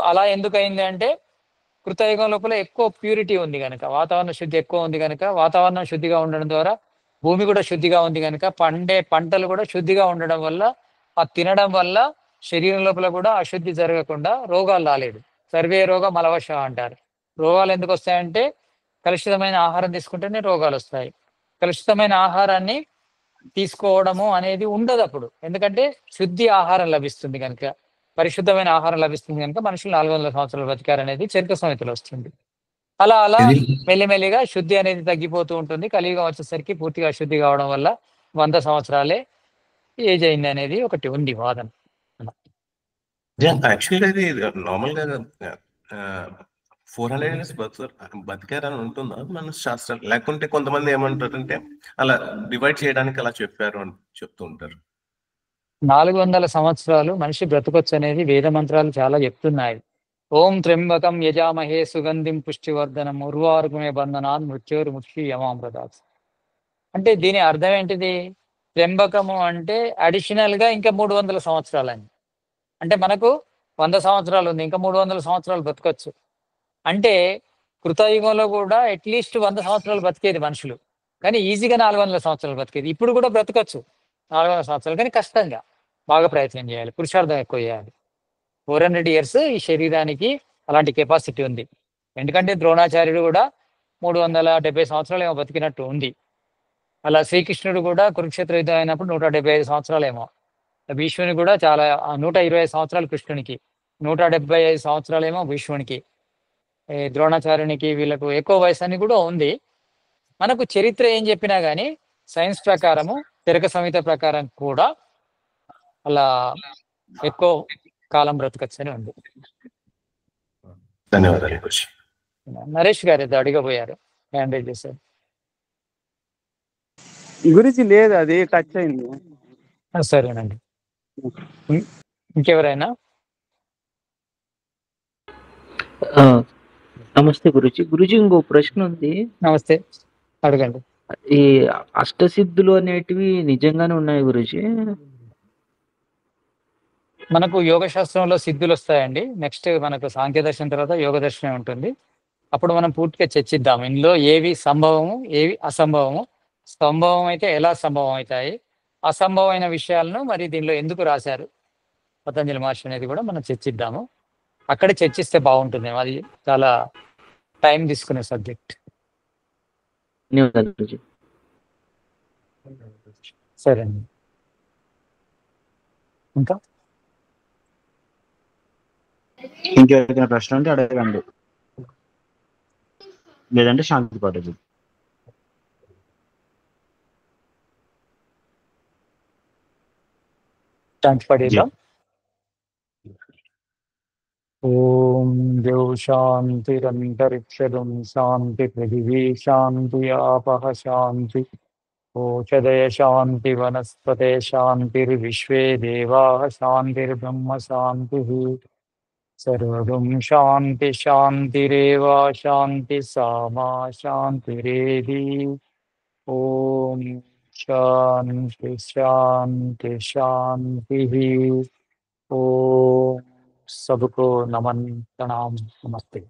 అలా ఎందుకు అయింది అంటే కృతయుగం లోపల ఎక్కువ ప్యూరిటీ ఉంది కనుక, వాతావరణ శుద్ధి ఎక్కువ ఉంది కనుక, వాతావరణం శుద్ధిగా ఉండడం ద్వారా భూమి కూడా శుద్ధిగా ఉంది కనుక పండే పంటలు కూడా శుద్ధిగా ఉండడం వల్ల, ఆ తినడం వల్ల శరీరం లోపల కూడా అశుద్ధి జరగకుండా రోగాలు రాలేదు. సర్వే రోగ మలవశ అంటారు. రోగాలు ఎందుకు వస్తాయంటే కలుషితమైన ఆహారం తీసుకుంటేనే రోగాలు వస్తాయి. కలుషితమైన ఆహారాన్ని తీసుకోవడము అనేది ఉండదు అప్పుడు, ఎందుకంటే శుద్ధి ఆహారం లభిస్తుంది కనుక, పరిశుద్ధమైన ఆహారం లభిస్తుంది కనుక మనుషులు 400 సంవత్సరాలు బతికారనేది చరిత్ర సంహితలో వస్తుంది. అలా మెల్లిమెల్లిగా శుద్ధి అనేది తగ్గిపోతూ ఉంటుంది. కలియుగం వచ్చేసరికి పూర్తిగా అశుద్ధి కావడం వల్ల 100 సంవత్సరాలే ఏజ్ అయింది అనేది ఒకటి ఉంది వాదన. యాక్చువల్గా ఇది నార్మల్ గా 400 years బతికారని ఉంటుందా మన శాస్త్రం, లేకుంటే కొంతమంది ఏమంటారంటే అలా డివైడ్ చేయడానికి అలా చెప్పారు అని చెప్తూ ఉంటారు. 400 సంవత్సరాలు మనిషి బ్రతకొచ్చు అనేది వేద మంత్రాలు చాలా చెప్తున్నాయి. ఓం త్ర్యంబకం యజామహే సుగంధిం పుష్టివర్ధనం ఉర్వారుకుమే బంధనాన్ మృత్యోర్ ముక్షి యమామృతాత్. అంటే దీని అర్థం ఏంటిది? త్ర్యంబకము అంటే అడిషనల్ గా ఇంకా 300 సంవత్సరాలని. అంటే మనకు 100 సంవత్సరాలు ఉంది, ఇంకా 300 సంవత్సరాలు బ్రతకొచ్చు. అంటే కృతయుగంలో కూడా అట్లీస్ట్ 100 సంవత్సరాలు బతికేది మనుషులు, కానీ ఈజీగా 400 సంవత్సరాలు బతికేది. ఇప్పుడు కూడా బ్రతకొచ్చు 400 సంవత్సరాలు, కానీ కష్టంగా బాగా ప్రయత్నం చేయాలి, పురుషార్థం ఎక్కువ చేయాలి. 400 years ఈ శరీరానికి అలాంటి కెపాసిటీ ఉంది. ఎందుకంటే ద్రోణాచార్యుడు కూడా 370 సంవత్సరాలు ఏమో బతికినట్టు ఉంది. అలా శ్రీకృష్ణుడు కూడా కురుక్షేత్ర యుద్ధం అయినప్పుడు 175 సంవత్సరాలు ఏమో. భీష్ముని కూడా చాలా 125 సంవత్సరాలు కృష్ణునికి, 175 సంవత్సరాలు ఏమో భీష్మునికి. ద్రోణాచార్యునికి వీళ్ళకు ఎక్కువ వయసు అని కూడా ఉంది. మనకు చరిత్ర ఏం చెప్పినా కానీ సైన్స్ ప్రకారము, చరక సంహిత ప్రకారం కూడా అలా ఎక్కువ కాలం బ్రతకచ్చు అని ఉంది. ధన్యవాదాలు. నరేష్ గారు ఏదో అడిగబోయారు, హ్యాండ్ రైజ్ చేశారు. గురించి లేదు, అది టచ్ అయింది. సరేనండి. ఇంకెవరైనా? నమస్తే గురుజీ. గురుజీ ఇంకో ప్రశ్న ఉంది. నమస్తే, అడగండి. ఈ అష్టసిద్ధులు అనేటివి నిజంగానే ఉన్నాయి గురుజీ? మనకు యోగ శాస్త్రంలో సిద్ధులు వస్తాయండి. నెక్స్ట్ మనకు సాంఖ్య దర్శనం తర్వాత యోగ దర్శనం ఉంటుంది. అప్పుడు మనం పూర్తిగా చర్చిద్దాం ఇందులో ఏవి సంభవము, ఏవి అసంభవము, సంభవం అయితే ఎలా సంభవం అవుతాయి, అసంభవమైన విషయాలను మరి దీనిలో ఎందుకు రాశారు పతంజలి మహర్షి అనేది కూడా మనం చర్చిద్దాము. అక్కడే చర్చిస్తే బాగుంటుంది. అది చాలా టైం తీసుకునే సబ్జెక్ట్. సరే అండి. ఇంకా ఇంకేదైనా ప్రశ్న ఉంటే అడగండి, లేదంటే శాంతి పడదు. థ్యాంక్స్ పడేలా. ఓం దేవ్ శాంతిరంతరిక్షరం శాంతి పృథివీ శాంతి ఆపః శాంతి ఓషధయ శాంతి వనస్పతే శాంతిర్విశ్వే దేవాః శాంతిర్బ్రహ్మ శాంతిః సర్వం శాంతి శాంతిరేవ శాంతి సామా శాంతిరేధి. ఓం శాంతి శాంతి శాంతి. ఓం सबको नमन प्रणाम नमस्ते.